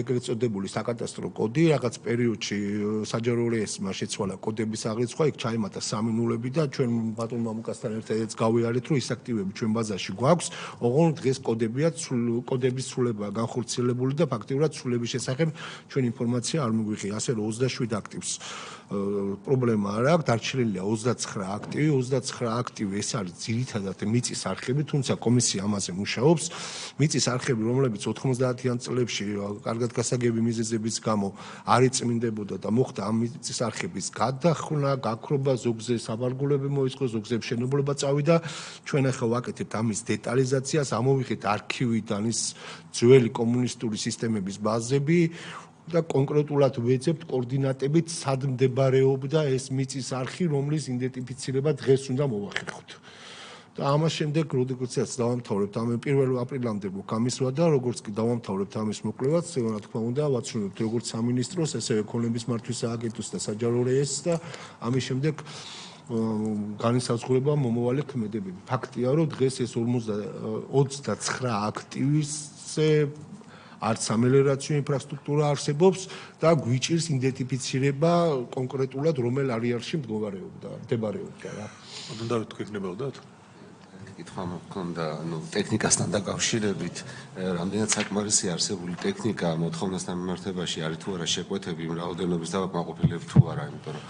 ეგრეთ წოდებული საკადასტრო კოდი, რაღაც პერიოდში საჯარო რეესტრმა შეცვალა კოდების აღრიცხვა, იქ ჩაიმატა 3 ნულები და ჩვენ ბატონ მამუკასთან ერთადაც გავიარეთ, რომ ის აქტივები ჩვენ ბაზაში გვაქვს, ოღონდ დღეს კოდების ცვლილება განხორციელებული და ფაქტიურად ცვლილების შესახებ ჩვენ ინფორმაცია არ მიგვიღია, ასე რომ 27 აქტივს პრობლემა არ აქვს, დარჩენილია 29 აქტივი, 29 აქტივი ეს არის ძირითადად მიწის არხები, თუმცა კომისია ამაზე მუშაობს. მიწის არხები, რომლებიც 90-იან წლებში კარგად გასაგები მიზეზების გამო არ იწმინდებოდა და მოხდა ამ მიწის არხების გადახურვა, გაქრობა, ზოგზე საბარგულები მოიწყო, ზოგზე მშენებლობა წავიდა. ჩვენ ახლა ვაკეთებთ ამის დეტალიზაციას, ამოვიღეთ არქივიდან ის ძველი კომუნისტური სისტემების ბაზები და კონკრეტულად ვეძებთ კოორდინატებით, სად მდებარეობდა ეს მიწის არხი, რომლის იდენტიფიცირება დღეს უნდა მოვახერხოთ. და ამას შემდეგ როდესაც დავამთავრებთ ამ 1 აპრილამდე გამისვლა და როგორც კი დავამთავრებთ ამის მოკვლევაც, რა თქმა უნდა, ვაცნობთ როგორც სამინისტროს, ასევე ქონების მართვის სააგენტოს და საჯარო რეესტრს და ამის შემდეგ განისაზღვრება მომავალი ქმედებები. ფაქტია, რომ დღეს ეს 29 აქტივისზე არც სამელიორაციო ინფრასტრუქტურა არსებობს და გვიჭირს იდენტიფიცირება კონკრეტულად რომელ არეალში მდებარეობდა რა. ანუ დავით თქვი ხნებოდათ? კითხვა მქონდა, ტექნიკასთან დაკავშირებით, რამდენად საკმარისი არსებული ტექნიკა მოთხოვნასთან მიმართებაში არის თუ არა შეკვეთები იმ რაოდენობის დავაკმაყოფილებ თუ არა, იმიტომ რომ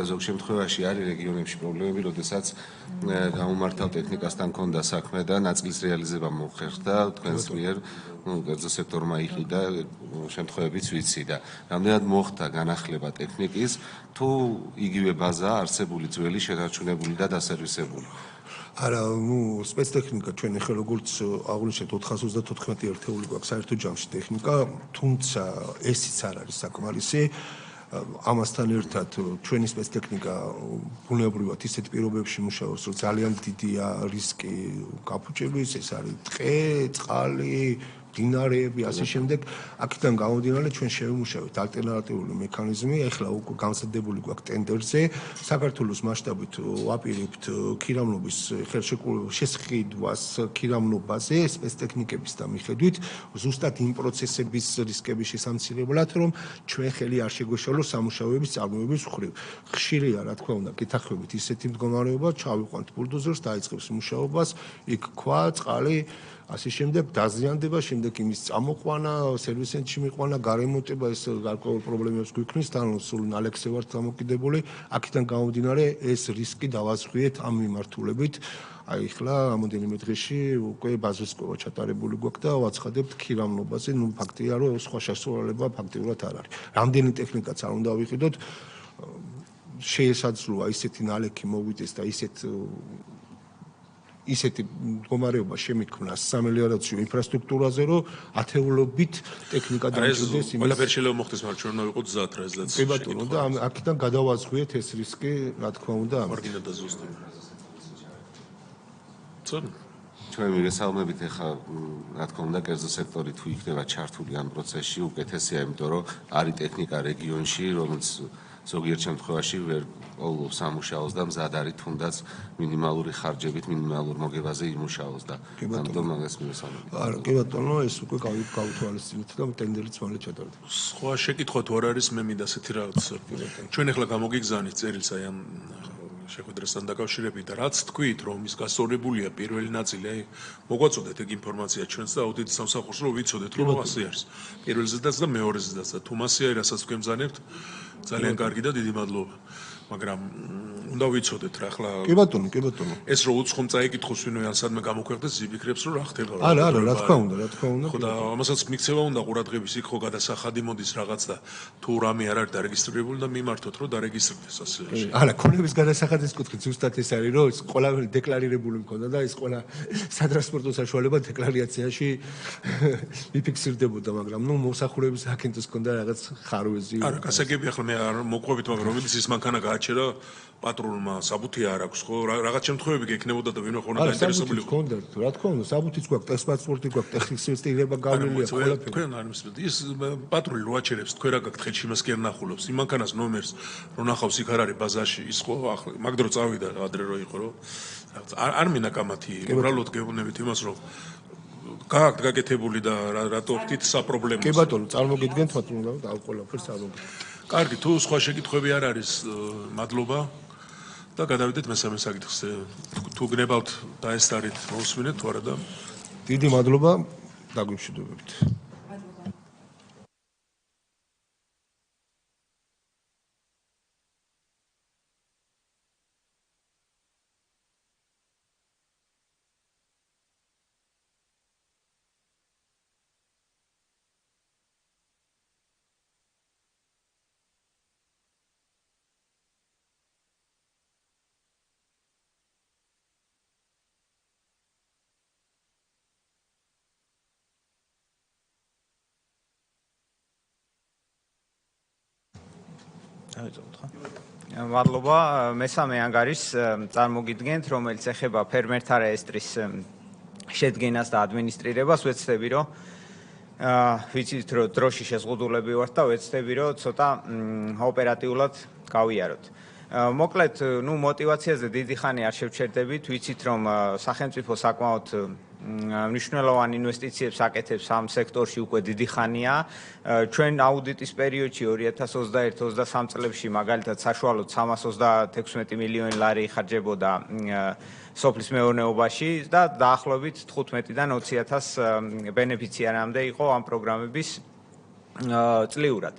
ზოგ შემთხვევაში არის რეგიონებში პრობლემები, როდესაც გამომართავ ტექნიკასთან ქონდა საქმე და ნაწილის რეალიზება მოხერხდა თქვენს მიერ, კერძო სექტორმა იყიდა შემთხვევებიც ვიცი და რამდენად მოხდა განახლება ტექნიკის თუ იგივე ბაზაა არსებული ძველი შენარჩუნებული და დასერვისებული. არა, ну, სპეცტექნიკა ჩვენ ახლა როგორც აღნიშნეთ 434 ერთეული გვაქვს საერთო ჯამში ტექნიკა, თუმცა ესიც არ არის საკმარისი. ამასთან ერთად ჩვენი სპეცტექნიკა ბუნებრივად ისეთ პირობებში მუშაობს, რომ ძალიან დიდია რისკი გაფუჭების, ეს არის ტყე, წყალი, დინარეები, ასე შემდეგ. აქედან გამომდინარე ჩვენ შევიმუშავეთ ალტერნატიული მექანიზმი, ახლა უკვე განსადებული გვაქვს ტენდერზე, საქართველოს მასშტაბით ვაპირებთ ქირავნობის შესყიდვას ქირავნობაზე სპეცტექნიკების და მიხედვით, ზუსტად იმ პროცესების რისკების შესამცირებლად, რომ ჩვენ ხელი არ შეგვეშალოს სამუშაოების წარმოების მხრივ. ხშირია, რა თქმა უნდა, კითხავებით ისეთი მდგომარეობა, ჩავიყვანთ ბულდოზერს, დაიწყებს მუშაობას, იქ ქვა, წყალი ასე შემდეგ დაზიანდება, შემდეგ იმის წამოყვანა, სერვის ცენტრში მიყვანა, გარემონტება, ეს გარკვეულ პრობლემებს გვიქმნის, თან სულ ნალექსზე ვართ დამოკიდებული, აქედან გამომდინარე ეს რისკი დავაზღვიეთ ამ მიმართულებით. აი ახლა რამოდენიმე დღეში უკვე ბაზრის სკოლა ჩატარებული გვაქვს და ვაცხადებთ ქირავნობაზე, ну ფაქტია რომ სხვა შესაძლებლობა ფაქტიურად არ არის. რამდენი ტექნიკაც არ უნდა ვიყიდოთ, შეესაძლოა ისეთი ნალექი მოვიდეს და ისეთი მდგომარეობა შემიქმნას სამელიორაციო ინფრასტრუქტურაზე, რომ ათეულობით ტექნიკა დამჭირდეს იმას. ყველაფერი შეიძლება მოხდეს, მაგრამ ჩვენ უნდა ვიყოთ მზად რა ესეც. კი ბატონო, და აქედან გადავაზღვიეთ ეს რისკი, რა თქმა უნდა. მარგინა და ზუსტად. ჩვენ მიგესალმებით ახლა რა თქმა უნდა კერძო სექტორი თუ იქნება ჩართული ამ პროცესში უკეთესია, იმიტომ რომ არის ტექნიკა რეგიონში, რომელიც ზოგიერთ შემთხვევაში ვერ ყოველობს ამუშაოს და მზად არის თუნდაც მინიმალური ხარჯებით, მინიმალურ მოგებაზე იმუშაოს და ამიტომ მაგას მიგესალმებით. არა, კი ბატონო, ეს უკვე გავუთვალისწინეთ და ტენდერიც მალე ჩატარდება. სხვა შეკითხვა თუ არ არის, მე მინდა ასეთი რაღაც. ჩვენ ახლა გამოგიგზავნით წერილს აი ამ შეხვედრასთან დაკავშირებით და რაც თქვით, რომ ის გასწორებულია პირველი ნაწილი, აი მოგვაწოდეთ ეგ ინფორმაცია ჩვენს და აუდიტის სამსახურს რომ ვიცოდეთ, რომ ასე არის. პირველ ზედაც და მეორე ზედაც და თუ მასე არის, რასაც გვემზანებთ, ძალიან კარგი და დიდი მადლობა. მაგრამ უნდა ვიცოდეთ რა ახლა კი ბატონო, კი ბატონო. ეს რო უცხომ წაიკითხოს ვინმე ან სადმე გამოქვეყდეს, იფიქრებს რომ რა ხდება. არა, რა თქმა უნდა, რა თქმა უნდა. ხო და ამასაც მიქცევა უნდა ყურადღების იქ ხო გადასახადი მოდის რაღაც და თუ რამე არ არის დარეგისტრირებული და მიმართოთ რომ დარეგისტრდეს ასე. არა, ქონების გადასახადის კუთხით ზუსტად ეს არის, რომ ეს ყველაფერი დეკლარირებული მქონდა და ეს ყველა სატრანსპორტო საშუალება დეკლარაციაში მიფიქსირდებოდა, მაგრამ ნუ მოსახურების აკენტოს ქონდა რაღაც ხარვეზი. არა, გასაგები ახლა მე არ მოყვებით, მაგრამ რომელიც ის მანქანა გააჩერა პატრონმა საბუთი არ აქვს ხო? რაღაც შემთხვევები გექნებოდა და ვინმე ხონა დაინტერესებული იყო. არა, საბუთი რა თქმა უნდა, საბუთიც გვაქვს, ტექსტპასპორტი გვაქვს, ტექნიკსისტირება გავლილია ყველაფერი. თქვენ არ მისმენთ. ის პატრონი რო აჩერებს, თქვენ რა გაქვთ ხელში მას კი არ ნახულობს. იმ მანქანას ნომერს რო ნახავს, იქ არ არის ბაზაში, ის ხო ახლა მაგ დრო წავიდა ადრე რო იყო რო. არ მინდა კამათი, უბრალოდ გეუბნებით იმას, რომ გააქვთ გაკეთებული და რატო ვთით საპრობლემო. კი ბატონო, წარმოგიდგენთ პატრონმა და ამ ყველაფერს წარმოგიდგენთ. კარგი, თუ სხვა შეკითხვები არ არის, მადლობა და გადავიდეთ მესამე საკითხზე. თუ გნებავთ დაესწარით, მოусმინეთ თუ არა და დიდი მადლობა, დაგვიმშვიდობებით. მადლობა. მესამე ანგარის წარმოგიდგენთ, რომელიც ეხება ფერმერთა რეესტრის შედგენას და ადმინისტრირებას. ვეცდები, რომ ვიცით, რომ დროში შეზღუდულები ვართ და ვეცდები, რომ ცოტა ოპერატიულად გავიაროთ. მოკლედ, мотиваციაზე დიდი ხანი არ შევჩერდებით, ვიცით, რომ სახელმწიფო საკმაოდ მნიშვნელოვან ინვესტიციებს აკეთებს ამ სექტორში უკვე დიდი ხანია. ჩვენ აუდიტის პერიოდში 2021-23 წლებში მაგალითად საშუალოდ 336 მილიონი ლარი იხარჯებოდა სოფლის მეურნეობაში და დაახლოებით 15-დან 20,000 ბენეფიციარამდე იყო ამ პროგრამების წლიურად.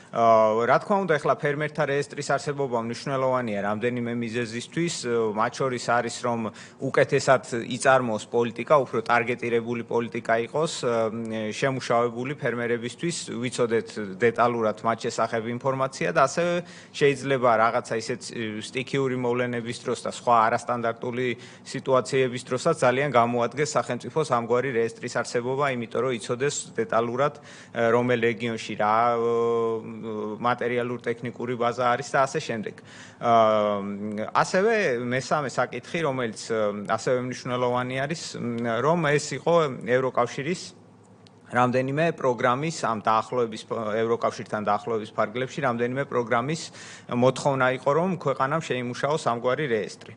რა თქმა უნდა, ახლა ფერმერთა რეესტრის არსებობა მნიშვნელოვანია რამდენიმე მიზეზისთვის, მათ შორის არის რომ უკეთესად იწარმოოს პოლიტიკა, უფრო ტარგეტირებული პოლიტიკა იყოს, შემუშავებული ფერმერებისთვის, ვიცოდეთ დეტალურად მათ შესახებ ინფორმაცია და ასევე შეიძლება რაღაცა ისეთ სტიქიური მოვლენების დროს და სხვა არასტანდარტული სიტუაციების დროსაც ძალიან გამოადგეს სახელმწიფოს ამგვარი რეესტრის არსებობა, იმიტომ რომ იცოდეს დეტალურად რომელ რეგიონში რა მატერიალურ-ტექნიკური ბაზა არის და ასე შემდეგ. ასევე მესამე საკითხი, რომელიც ასევე მნიშვნელოვანი არის, რომ ეს იყო ევროკავშირის რამდენიმე პროგრამის ამ დაახლოების ევროკავშირთან დაახლოების ფარგლებში რამდენიმე პროგრამის მოთხოვნა იყო, რომ ქვეყანამ შეიმუშაოს ამგვარი რეესტრი.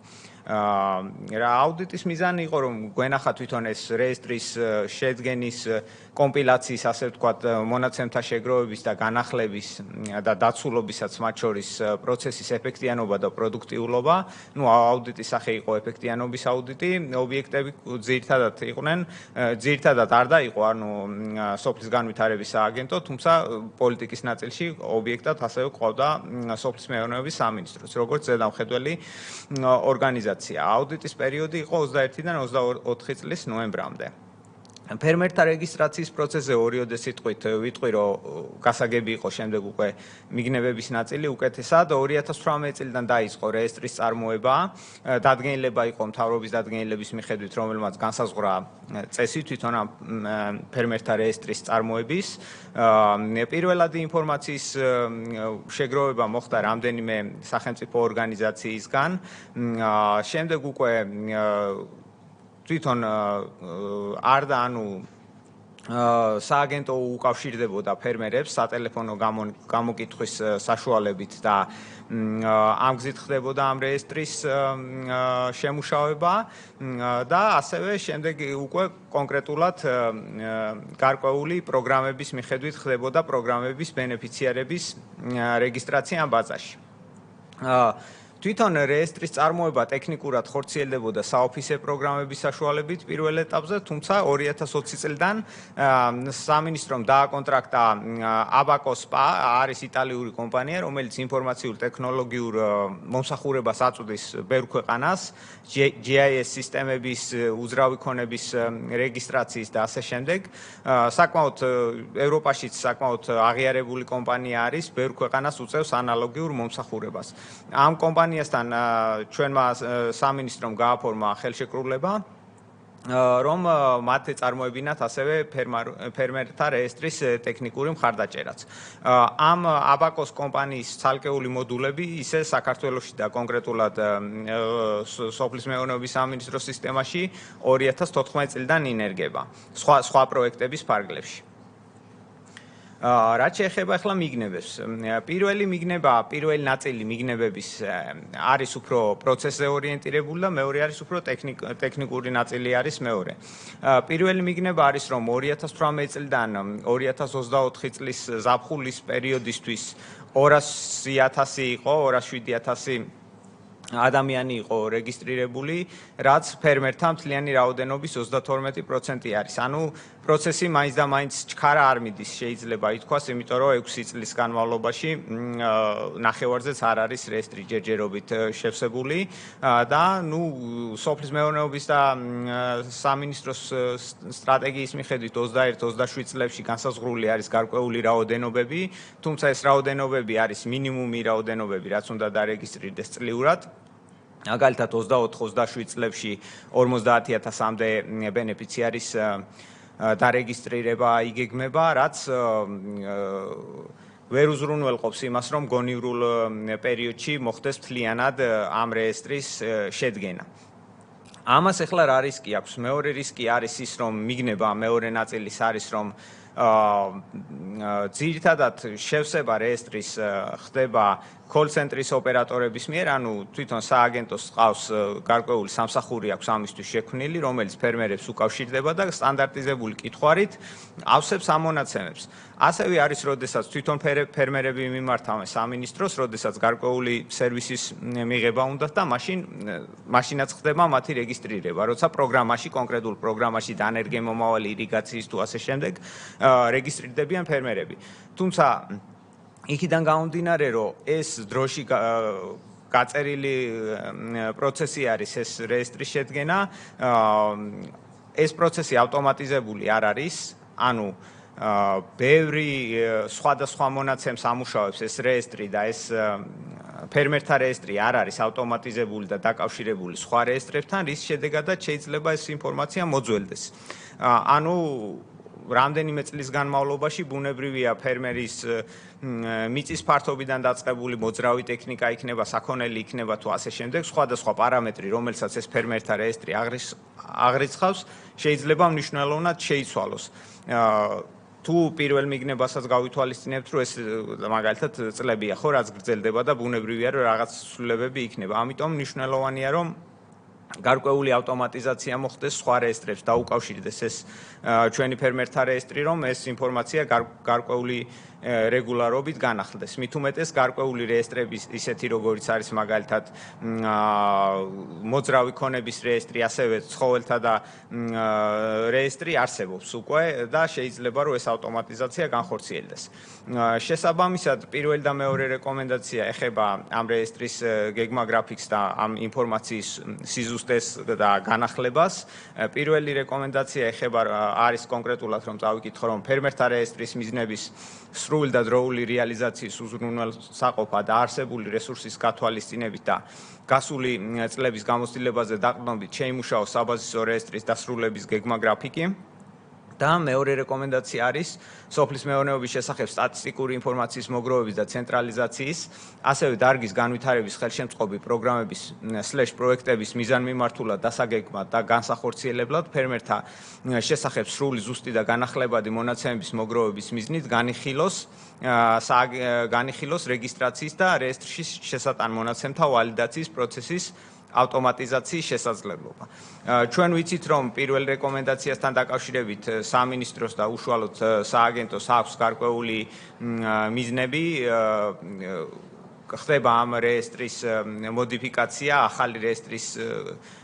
რა აუდიტის მიზანი იყო, რომ გვენახა თვითონ ეს რეესტრის შედგენის კომპილაციის, ასე ვთქვათ, მონაცემთა შეგროვების და განახლების და დაცულობისაც მათ შორის პროცესის ეფექტიანობა და პროდუქტიულობა. ნუ აუდიტის სახე იყო ეფექტიანობის აუდიტი, ობიექტები ძირითადად არ დაიყო, ანუ სოფლის განვითარების სააგენტო, თუმცა პოლიტიკის ნაწილში ობიექტად ასევე ყავდა სოფლის მეურნეობის სამინისტროს, როგორც ზედამხედველი ორგანიზაცია. აუდიტის პერიოდი იყო 21-დან 24 წლის ნოემბრამდე. ფერმერთა რეგისტრაციის პროცესზე ორიოდე სიტყვით ვიტყვი, რომ გასაგები იყო შემდეგ უკვე მიგნებების ნაწილი უკეთესად. 2018 წლიდან დაიწყო რეესტრის წარმოება, დადგენილება იყო მთავრობის დადგენილების მიხედვით, რომელმაც განსაზღვრა წესი თვითონ ამ ფერმერთა რეესტრის წარმოების. პირველადი ინფორმაციის შეგროვება მოხდა რამდენიმე სახელმწიფო ორგანიზაციისგან. შემდეგ უკვე თვითონ სააგენტო უკავშირდებოდა ფერმერებს სატელეფონო გამოკითხვის საშუალებით და ამ გზით ხდებოდა ამ რეესტრის შემუშავება და ასევე შემდეგ უკვე კონკრეტულად გარკვეული პროგრამების მიხედვით ხდებოდა პროგრამების ბენეფიციარების რეგისტრაცია ამ ბაზაში. თვითონ რეესტრის წარმოება ტექნიკურად ხორციელდებოდა საოფისე პროგრამების საშუალებით პირველ ეტაპზე, თუმცა 2020 წლიდან სამინისტრომ დააკონტრაქტა აბაკოსპა, არის იტალიური კომპანია, რომელიც ინფორმაციულ ტექნოლოგიურ მომსახურებას აწვდის ბევრ ქვეყანას, GIS სისტემების უძრავი ქონების რეგისტრაციის და ასე შემდეგ. საკმაოდ ევროპაშიც საკმაოდ აღიარებული კომპანია არის, ბევრ ქვეყანას უწევს ანალოგიურ მომსახურებას. ამ კომპანიასთან ჩვენმა სამინისტრომ გააფორმა ხელშეკრულება, რომ მათ წარმოებინათ ასევე ფერმერთა რეესტრის ტექნიკური მხარდაჭერაც. ამ აბაკოს კომპანიის ცალკეული მოდულები ისე საქართველოში და კონკრეტულად სოფლის მეურნეობის სამინისტროს სისტემაში 2014 წლიდან ინერგება სხვა პროექტების ფარგლებში. რაც შეეხება ახლა მიგნებებს. პირველი ნაწილი მიგნებების არის უფრო პროცესზე ორიენტირებული და მეორე არის უფრო ტექნიკური ნაწილი არის მეორე. პირველი მიგნება არის რომ 2018 წლიდან 2024 წლის ზაფხულის პერიოდისთვის 200,000 იყო, 207,000 ადამიანი იყო რეგისტრირებული, რაც ფერმერთა მთლიანი რაოდენობის 32% არის. ანუ პროცესი მაინც და მაინც ჩქარა არ მიდის, შეიძლება ითქვას, იმიტომ რომ 6 წლის განმავლობაში ნახევარზეც არ არის რეესტრი ჯერჯერობით შევსებული და ნუ სოფლის მეურნეობის და სამინისტროს სტრატეგიის მიხედვით 21-27 წლებში განსაზღვრული არის გარკვეული რაოდენობები, თუმცა ეს რაოდენობები არის მინიმუმი რაოდენობები, რაც უნდა დარეგისტრირდეს წლიურად. მაგალითად 24-27 წლებში 50,000-მდე ბენეფიციარის დარეგისტრირება იგეგმება, რაც ვერ უზრუნველყოფს იმას, რომ გონივრულ პერიოდში მოხდეს მთლიანად ამ რეესტრის შედგენა. ამას ახლა რა რისკი აქვს? მეორე რისკი არის ის, რომ მიგნება მეორე ნაწილის არის, რომ ძირითადად შევსება რეესტრის ხდება კოლ-ცენტრის ოპერატორების მიერ, ანუ თვითონ სააგენტოს ყავს გარკვეული სამსახური აქვს ამისთვის შექმნილი, რომელიც ფერმერებს უკავშირდება და სტანდარტიზებული კითხვარით ავსებს ამ მონაცემებს. ასევე არის, როდესაც თვითონ ფერმერები მიმართავენ სამინისტროს, როდესაც გარკვეული სერვისის მიღება უნდათ და მაშინაც ხდება მათი რეგისტრირება, როცა პროგრამაში, კონკრეტულ პროგრამაში დანერგემომავალი ირიგაციის თუ ასე შემდეგ რეგისტრირდებიან ფერმერები. თუმცა იქიდან გამომდინარე, რომ ეს დროში გაწერილი პროცესი არის ეს რეესტრის შედგენა, ეს პროცესი ავტომატიზებული არ არის, ანუ ბევრი სხვადასხვა მონაცემს ამუშავებს ეს რეესტრი და ეს ფერმერთა რეესტრი არ არის ავტომატიზებული და დაკავშირებული სხვა რეესტრებთან, რის შედეგადაც შეიძლება ეს ინფორმაცია მოძველდეს. ანუ რამდენიმე წლის განმავლობაში ბუნებრივია ფერმერის მიწის ფართობიდან დაწყებული მოძრავი ტექნიკა იქნება, საქონელი იქნება თუ ასე შემდეგ, სხვადასხვა პარამეტრი, რომელსაც ეს ფერმერთა რეესტრი აღრიცხავს, შეიძლება მნიშვნელოვნად შეიცვალოს. თუ პირველ მიგნებასაც გავითვალისწინებთ, რომ ეს მაგალითად წლებია ხო, რაც გრძელდება და ბუნებრივია, რომ რაღაც ცვლილებები იქნება. ამიტომ მნიშვნელოვანია, რომ გარკვეული ავტომატიზაცია მოხდეს სხვა რეესტრებს და უკავშირდეს ეს ჩვენი ფერმერთა რეესტრი, რომ ეს ინფორმაცია გარკვეული რეგულარობით განახლდეს. მით უმეტეს გარკვეული რეესტრების ისეთი როგორიც არის მაგალითად მოძრავი ქონების რეესტრი, ასევე ცხოველთა და რეესტრი არსებობს უკვე და შეიძლება რომ ეს ავტომატიზაცია განხორციელდეს. შესაბამისად, პირველი და მეორე რეკომენდაცია ეხება ამ რეესტრის გეგმა-გრაფიკს და ამ ინფორმაციის სიზუსტეს და განახლებას. პირველი რეკომენდაცია ეხება არის კონკრეტულად რომ წავიკითხო, რომ ფერმერთა რეესტრის მიზნების სრული და დროული რეალიზაციის უზრუნველსაყოფად და არსებული რესურსის გათვალისწინებით და გასული წლების გამოცდილებაზე დაყრდნობით შეიმუშაოს საბაზისო რეესტრის დასრულების გეგმა-გრაფიკი. და მეორე რეკომენდაცია არის სოფლის მეურნეობის შესახებ სტატისტიკური ინფორმაციის მოგროვების და ცენტრალიზაციის, ასევე დარგის განვითარების ხელშემწყობი პროგრამების /პროექტების მიზანმიმართულად დასაგეგმად და განსახორციელებლად ფერმერთა შესახებ სრული, ზუსტი და განახლებადი მონაცემების მოგროვების მიზნით განიხილოს რეგისტრაციის და რეესტრში შესატან მონაცემთა ვალიდაციის პროცესის ავტომატიზაციის შესაძლებლობა. ჩვენ ვიცით, რომ პირველ რეკომენდაციასთან დაკავშირებით სამინისტროს და უშუალოდ სააგენტოს აქვს გარკვეული მიზნები, ხდება ამ რეესტრის მოდიფიკაცია, ახალი რეესტრის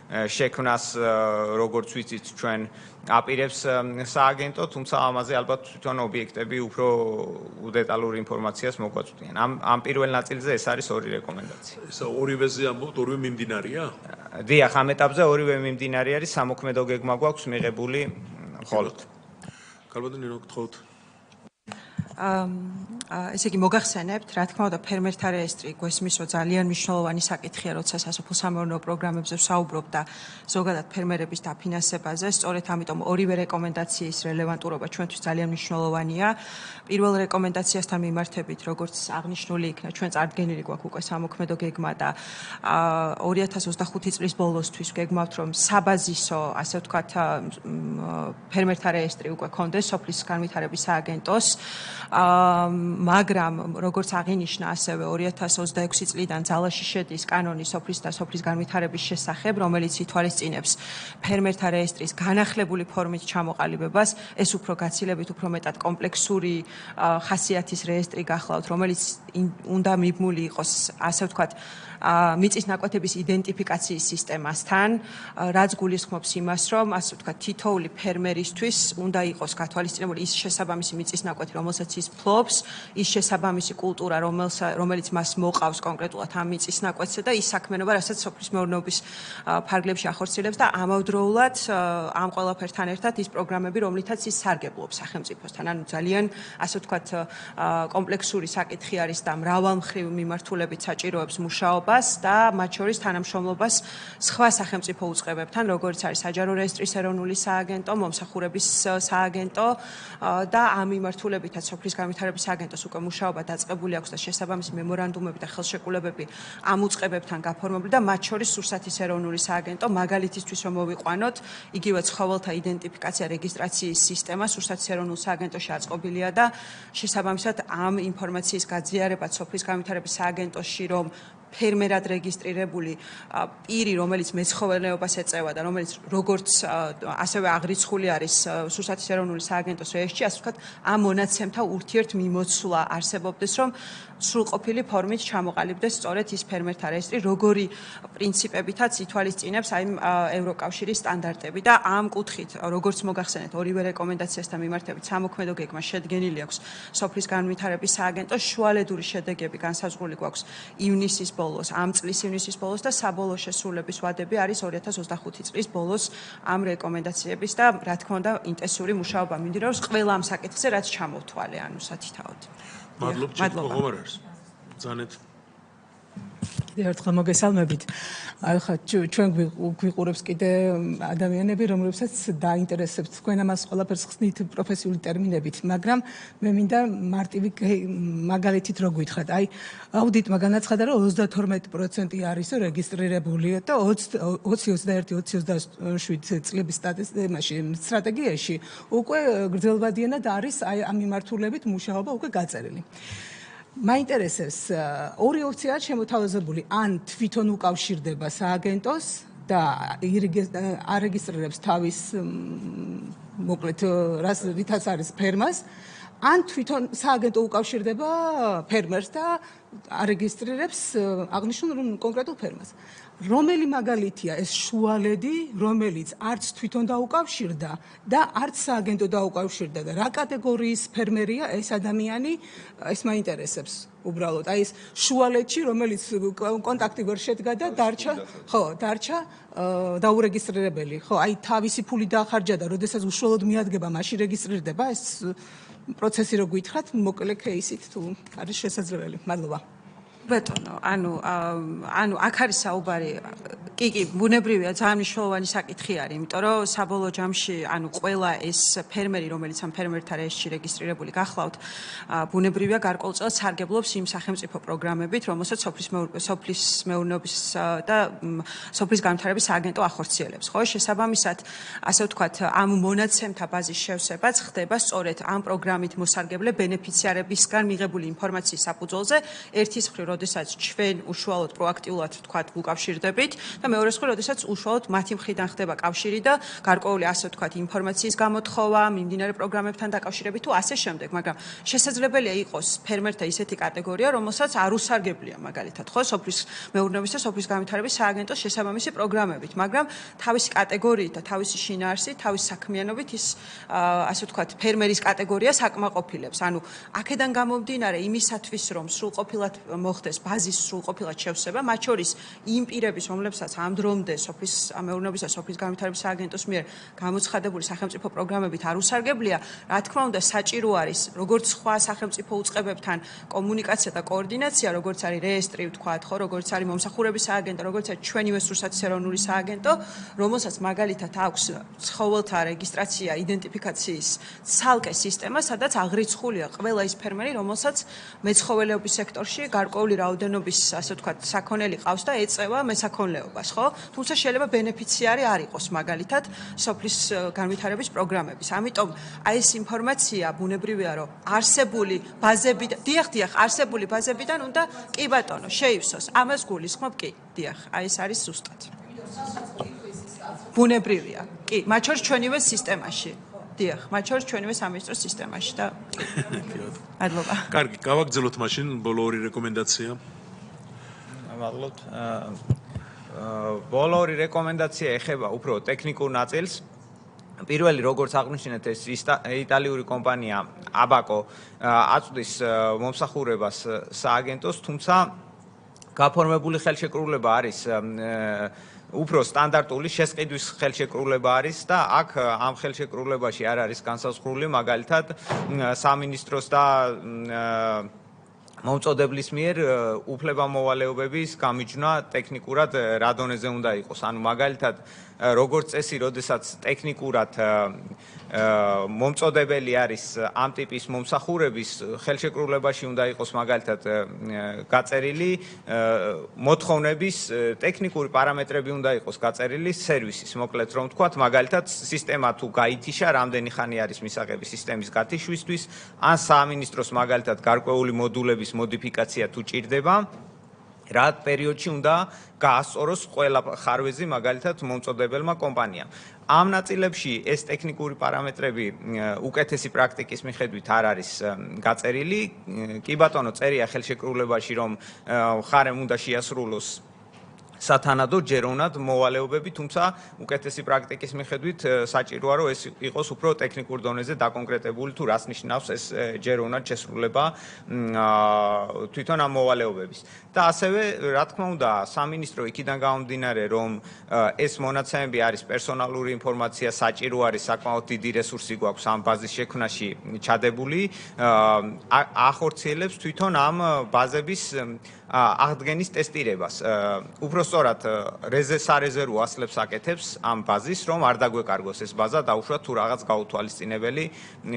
შექმნას, როგორც ვიცით, ჩვენ აპირებს სააგენტო, თუმცა ამაზე ალბათ თვითონ ობიექტები უფრო დეტალურ ინფორმაციას მოგვაწვდიან. ამ პირველ ნაწილზე ეს არის ორი რეკომენდაცია. ეს ორივეზე ამბობთ, ორივე მიმდინარეა? დიახ, ამ ეტაპზე ორივე მიმდინარე არის, სამოქმედო გეგმა გვაქვს მიღებული მხოლოდ. კარგად, ნინო, გთხოვთ. ესე იგი მოგახსენებთ, რა თქმა უნდა, ფერმერთა რეესტრი გვესმის, რომ ძალიან მნიშვნელოვანი საკითხია, როცა სასოფლო-სამეურნეო პროგრამებზე ვსაუბრობ და ზოგადად ფერმერების დაფინანსებაზე, სწორედ ამიტომ ორივე რეკომენდაციის რელევანტურობა ჩვენთვის ძალიან მნიშვნელოვანია. პირველ რეკომენდაციასთან მიმართებით, როგორც აღნიშნული იქნა, ჩვენ წარდგენილი გვაქვს უკვე სამოქმედო გეგმა და 2025 წლის ბოლოსთვის გეგმავთ, რომ საბაზისო, ასე ვთქვათ, ფერმერთა რეესტრი უკვე კონდეს სოფლის განვითარების სააგენტოს. მაგრამ როგორც აღინიშნა ასევე 2026 წლიდან ძალაში შედის კანონი სოფლის და სოფლის განვითარების შესახებ, რომელიც ითვალისწინებს ფერმერთა რეესტრის განახლებული ფორმით ჩამოყალიბებას, ეს უფრო გაცილებით უფრო მეტად კომპლექსური ხასიათის რეესტრი გახლავთ, რომელიც უნდა მიბმული იყოს, ასე ვთქვათ, მიწის ნაკვეთების იდენტიფიკაციის სისტემასთან, რაც გულისხმობს იმას, რომ ასე ვთქვათ, თითოეული ფერმერისთვის უნდა იყოს გათვალისწინებული ის შესაბამისი მიწის ნაკვეთი, რომელსაც ის ფლობს, ის შესაბამისი კულტურა, რომელიც მას მოყავს კონკრეტულად ამ მიწის ნაკვეთზე და ის საქმიანობა, რასაც სოფლის მეურნეობის ფარგლებში ახორციელებს და ამავდროულად ამ ყველაფერთან ერთად ის პროგრამები, რომლითაც ის სარგებლობს სახელმწიფოსთან. ანუ ძალიან, ასე ვთქვათ, კომპლექსური საკითხი არის და მრავალმხრივი მიმართულებით საჭიროებს მუშაობას და მათ შორის თანამშრომლობას სხვა სახელმწიფო უწყებებთან, როგორც არის საჯარო რეესტრის ეროვნული სააგენტო, მომსახურების სააგენტო და ამ მიმართულებითაც სოფლის განვითარების სააგენტოს უკვე მუშაობა დაწყებული აქვს და შესაბამისი მემორანდუმები და ხელშეკრულებები ამ უწყებებთან გაფორმებული და მათ შორის სურსათის ეროვნული სააგენტო, მაგალითისთვის რომ მოვიყვანოთ, იგივე ცხოველთა იდენტიფიკაცია რეგისტრაციის სისტემა სურსათის ეროვნულ სააგენტოში აწყობილია და შესაბამისად ამ ინფორმაციის გაძლიერება სოფლის განვითარების სააგენტოში, რომ ფერმერად რეგისტრირებული პირი, რომელიც მეცხოველეობას ეწევა და რომელიც როგორც ასევე აღრიცხული არის სურსათის ეროვნული სააგენტოს რეესტრში, ასე ვთქვათ, ამ მონაცემთა ურთიერთმიმოცვლა არსებობდეს, რომ სრულყოფილი ფორმით ჩამოყალიბდეს სწორედ ის ფერმერთა რეესტრი, როგორი პრინციპებითაც ითვალისწინებს აი ევროკავშირის სტანდარტები და ამ კუთხით, როგორც მოგახსენეთ, ორივე რეკომენდაციასთან მიმართებით სამოქმედო გეგმა შედგენილი აქვს სოფლის განვითარების სააგენტოს, შუალედური შედეგები განსაზღვრული გვაქვს ივნისის ბოლოს, ამ წლის ივნისის ბოლოს და საბოლოო შესრულების ვადები არის 2025 წლის ბოლოს ამ რეკომენდაციების და რა თქმა უნდა ინტენსიური მუშაობა მიმდინარეობს ყველა ამ საკითხზე, რაც ჩამოვთვალე, ანუ სათითაოდ. მადლობა. ზანეთ. კიდევ ერთხელ მოგესალმებით. აი ხა ჩვენ გვიყურებს კიდე ადამიანები, რომლებსაც დაინტერესებთ თქვენ ამას ყველაფერს ხსნით პროფესიული ტერმინებით, მაგრამ მე მინდა მარტივი მაგალითით რო გითხრათ. აი აუდიტმა განაცხადა, რომ 32% არის რეგისტრირებული და 2021-2027 წლების სტრატეგიაში უკვე გრძელვადიანად არის აი ამ მიმართულებით მუშაობა უკვე გაწერილი. მაინტერესებს ორი ოპციაა შემოთავაზებული, ან თვითონ უკავშირდება სააგენტოს და არეგისტრირებს თავის მოკლედ რითაც არის ფერმას, ან თვითონ სააგენტო უკავშირდება ფერმერს და არეგისტრირებს აღნიშნულ კონკრეტულ ფერმას. რომელი მაგალითია ეს შუალედი, რომელიც არც თვითონ დაუკავშირდა და არც სააგენტო დაუკავშირდა და რა კატეგორიის ფერმერია ეს ადამიანი, ეს მაინტერესებს უბრალოდ. აი ეს შუალედში, რომელიც კონტაქტი ვერ შედგა და დარჩა დაურეგისტრირებელი. ხო, აი თავისი ფული დაახარჯა და როდესაც უშუალოდ მიადგება, მაშინ რეგისტრირდება ეს პროცესი რო გითხრათ, მოკლე кейსით თუ არის შესაძლებელი. მადლობა. ბეტონო, ანუ აქ არის საუბარი, კი, ბუნებრივია, ძალიან მნიშვნელოვანი საკითხი არის, იმიტომ რომ საბოლოო ჯამში, ანუ ყველა ეს ფერმერი, რომელიც ამ ფერმერთა რეესტრში რეგისტრირებული გახლავთ, ბუნებრივია გარკვეულწილად სარგებლობს იმ სახელმწიფო პროგრამებით, რომელსაც სოფლის მეურნეობის და სოფლის განვითარების სააგენტო ახორციელებს, ხო? შესაბამისად, ასე ვთქვათ, ამ მონაცემთა ბაზის შევსებაც ხდება სწორედ ამ პროგრამით მოსარგებლე ბენეფიციარებისგან მიღებული ინფორმაციის საფუძველზე, ერთის მხრივ როდესაც ჩვენ უშუალოდ პროაქტიულად ვთქვათ უკავშირდებით და მეორეს მხრივ როდესაც უშუალოდ მათი მხრიდან ხდება კავშირი და გარკვეული ასე ვთქვათ ინფორმაციის გამოთხოვა მიმდინარე პროგრამებთან დაკავშირებით თუ ასე შემდეგ, მაგრამ შესაძლებელია იყოს ფერმერთა ისეთი კატეგორია, რომელსაც არ უსარგებლია მაგალითად, ხო, სოფლის მეურნეობის და სოფლის განვითარების სააგენტოს შესაბამისი პროგრამებით, მაგრამ თავისი კატეგორიით და თავისი შინაარსით, თავისი საქმიანობით ის ასე ვთქვათ ფერმერის კატეგორიას აკმაყოფილებს. ანუ აქედან გამომდინარე იმისათვის, რომ სრულყოფილად მოხდეს ბაზის სრულყოფილად შევსება, მათ შორის იმ პირების, რომლებსაც ამ დრომდე სოფლის მეურნეობის და სოფლის განვითარების სააგენტოს მიერ გამოცხადებული სახელმწიფო პროგრამებით არ უსარგებლია, რა თქმა უნდა, საჭირო არის როგორც სხვა სახელმწიფო უწყებებთან კომუნიკაცია და კოორდინაცია, როგორც არის რეესტრი, ვთქვათ, ხო, როგორც არის მომსახურების სააგენტო, როგორც არის ჩვენივე სურსათის ეროვნული სააგენტო, რომელსაც მაგალითად აქვს ცხოველთა რეგისტრაცია, იდენტიფიკაციის ცალკე სისტემა, სადაც აღრიცხულია ყველა ის ფერმერი, რომელსაც მეცხოველეობის სექტორში გარკვეული რაოდენობის, ასე ვთქვათ, საქონელი ყავს და ეწევა მესაქონლეობას, ხო? თუმცა შეიძლება ბენეფიციარი არ იყოს მაგალითად სოფლის განვითარების პროგრამების. ამიტომ აი ეს ინფორმაცია ბუნებრივია, რომ არსებული ბაზებიდან, დიახ, არსებული ბაზებიდან უნდა კი ბატონო, შეივსოს. ამას გულისხმობ, კი, დიახ, აი ეს არის ზუსტად. ბუნებრივია. კი, მათ შორის ჩვენივე სისტემაში. დიახ, მათ შორის ჩვენივე სამინისტროს სისტემაში და მადლობა. კარგი, გავაგრძელოთ მაშინ ბოლო ორი რეკომენდაცია. მადლობთ. ბოლო ორი რეკომენდაცია ეხება უფრო ტექნიკურ ნაწილს. პირველი, როგორც აღნიშნეთ, ეს იტალიური კომპანია აბაკო აწვდის მომსახურებას სააგენტოს, თუმცა გაფორმებული ხელშეკრულება არის უფრო სტანდარტული შესყიდვის ხელშეკრულება არის და აქ ამ ხელშეკრულებაში არ არის განსაზღვრული მაგალითად სამინისტროს და მომწოდებლის მიერ უფლებამოვალეობების გამიჯვნა ტექნიკურად რა დონეზე უნდა იყოს. ანუ მაგალითად როგორც წესი, როდესაც ტექნიკურად მომწოდებელი არის ამ ტიპის მომსახურების ხელშეკრულებაში უნდა იყოს მაგალითად გაწერილი მოთხოვნების ტექნიკური პარამეტრები უნდა იყოს გაწერილი სერვისის, მოკლედ რომ ვთქვათ, მაგალითად სისტემა თუ გაითიშა, რამდენი ხანი არის მისაღები სისტემის გათიშვისთვის, ან სამინისტროს მაგალითად გარკვეული მოდულების მოდიფიკაცია თუ ჭირდება. რა პერიოდში უნდა გაასწოროს ყველა ხარვეზი მაგალითად მომწოდებელმა კომპანიამ. ამ ნაწილებში ეს ტექნიკური პარამეტრები უკეთესი პრაქტიკის მიხედვით არ არის გაწერილი. კი ბატონო, წერია ხელშეკრულებაში, რომ ხარემ უნდა შეასრულოს სათანადო ჯეროვნად მოვალეობები, თუმცა უკეთესი პრაქტიკის მიხედვით საჭიროა, რომ ეს იყოს უფრო ტექნიკურ დონეზე დაკონკრეტებული, თუ რას ნიშნავს ეს ჯეროვნად შესრულება თვითონ ამ მოვალეობების. და ასევე, რა თქმა უნდა, სამინისტრო იქიდან გამომდინარე, რომ ეს მონაცემები არის პერსონალური ინფორმაცია, საჭირო არის საკმაოდ დიდი რესურსი გვაქვს ამ ბაზის შექმნაში ჩადებული, ახორციელებს თვითონ ამ ბაზების აღდგენის ტესტირებას. უпростоრად სარეზერვო ასლებს აკეთებს ამ ბაზის, რომ არ დაგვეკარგოს ეს ბაზა, დაუშვათ თუ რაღაც გაუთვალისწინებელი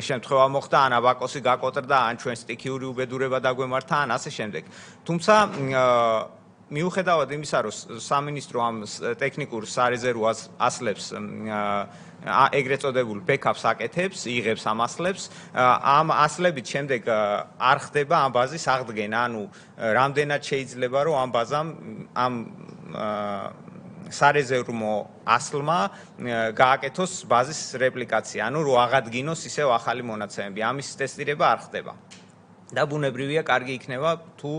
შემთხვევა მოხდა, ან აბაკოსი გაკოტრდა, ან ჩვენ სტიქიური უბედურება დაგვემართა, ან ასე შემდეგ. თუმცა მიუხედავად იმისა, რომ სამინისტრო ამ ტექნიკურ სარეზერვო ასლებს ეგრეთ წოდებულ ბექაპს აკეთებს, იღებს ამ ასლებს, ამ ასლებით შემდეგ არ ხდება ამ ბაზის აღდგენა, ანუ რამდენად შეიძლება რომ ამ ბაზამ ამ სარეზერვო ასლმა გააკეთოს ბაზის რეპლიკაცია, ანუ რომ აღადგინოს ისევ ახალი მონაცემები. ამის ტესტირება არ ხდება. და ბუნებრივია, კარგი იქნება თუ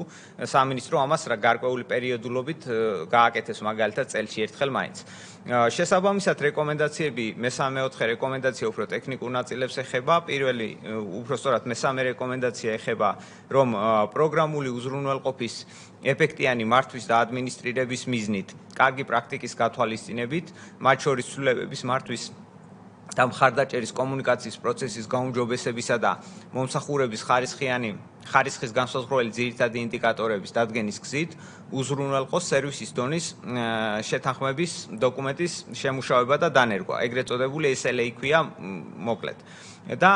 სამინისტრო ამას გარკვეული პერიოდულობით გააკეთებს, მაგალითად წელში ერთხელ მაინც. შესაბამისად რეკომენდაციები, მესამე-მეოთხე რეკომენდაცია უფრო ტექნიკურ ნაწილებს ეხება. პირველი, უпростоრად მესამე რეკომენდაცია ეხება, რომ პროგრამული უზრუნველყოფის ეფექტიანი მართვის და ადმინისტრირების მიზნით, კარგი პრაქტიკის გათვალისწინებით, მათ შორის ცვლილებების მართვის და მხარდაჭერის კომუნიკაციის პროცესის გაუმჯობესებისა და მომსახურების ხარისხის განსაზღვრელი ძირითადი ინდიკატორების დადგენის გზით უზრუნველყოს სერვისის დონის შეთანხმების დოკუმენტის შემუშავება და დანერგვა. ეგრეთ წოდებული SLA ქვია მოკლედ. და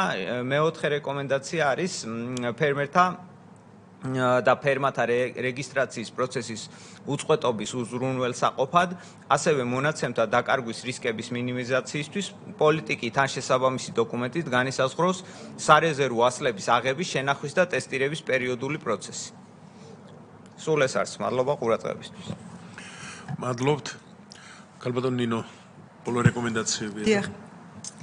მეოთხე რეკომენდაცია არის ფერმერთა და ფერმათა რეგისტრაციის პროცესის უწყვეტობის უზრუნველსაყოფად, ასევე მონაცემთა დაკარგვის რისკების მინიმიზაციისთვის პოლიტიკით ან შესაბამისი დოკუმენტით განისაზღვროს სარეზერვო ასლების აღების, შენახვის და ტესტირების პერიოდული პროცესი. სულ ეს არის. მადლობა ყურადღებისთვის. მადლობთ. ქალბატონ ნინო, ბოლო რეკომენდაციები. დიახ.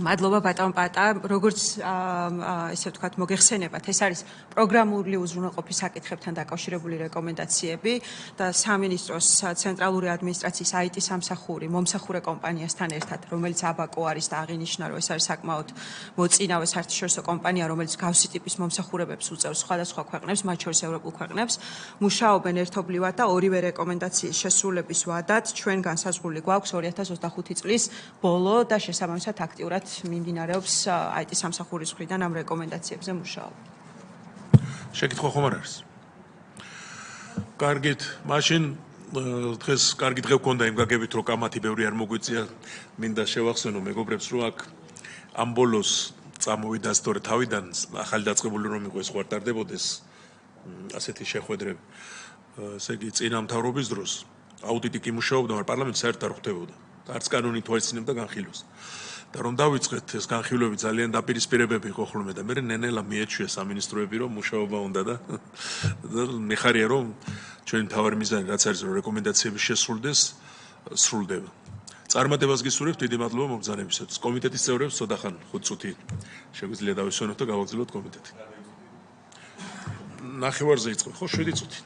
მადლობა ბატონ პატა, როგორც ესე ვთქვათ, მოგეხსენებათ, ეს არის პროგრამული უზრუნველყოფის საკითხებთან დაკავშირებული რეკომენდაციები და სამინისტროს ცენტრალური ადმინისტრაციის IT სამსახური მომსახურე კომპანიასთან ერთად, რომელიც აბაკო არის და აღინიშნა, რომ ეს არის საკმაოდ მოწინავე საერთაშორისო კომპანია, რომელიც გავსი ტიპის მომსახურებებს უწევს სხვადასხვა ქვეყნებს, მათ შორის ევროპულ ქვეყნებს, მუშაობენ ერთობლივად და ორივე რეკომენდაციის შესრულების ვადად ჩვენ განსაზღვრული გვაქვს 2025 წლის ბოლო და შესაბამისად აქტიურად მიმდინარეობს IT სამსახურის მხრიდან ამ რეკომენდაციებზე მუშაობა. შეკითხვა ხომ არ არის? კარგით, მაშინ დღეს კარგი დღე გქონდა იმ გაგებით, რომ კამათი ბევრი არ მოგვიწია, მინდა შევახსენო მეგობრებს, რომ აქ ამ ბოლოს წამოვიდა სწორე თავიდან ახალი დაწყებული რომ იყო ეს ხوار ტარდებოდეს ასეთი შეხვედრები. ესე იგი წინა მთავრობის დროს აუდიტი კი მუშაობდა, მაგრამ პარლამენტი საერთოდ არ ხვდებოდა. არც კანონით თვალისწინებდა განხილვას. და რომ დავიწყეთ ეს განხილვები ძალიან დაპირისპირებები იყო ხოლმე და მე ნენელა მიეჩვია სამინისტროები რომ მუშაობა უნდა და მეხარია რომ ჩვენი თავარი მიზანი რაც არის რომ რეკომენდაციები შესრულდეს სრულდება. წარმატებას გისურვებთ, დიდი მადლობა მობრძანებისათვის. კომიტეტის წევრებს ცოტახან 5 წუთი შეგვიძლია დავისვენოთ და გავაგრძელოთ კომიტეტი. ნახევარზე იწყებ, ხო 7 წუთი.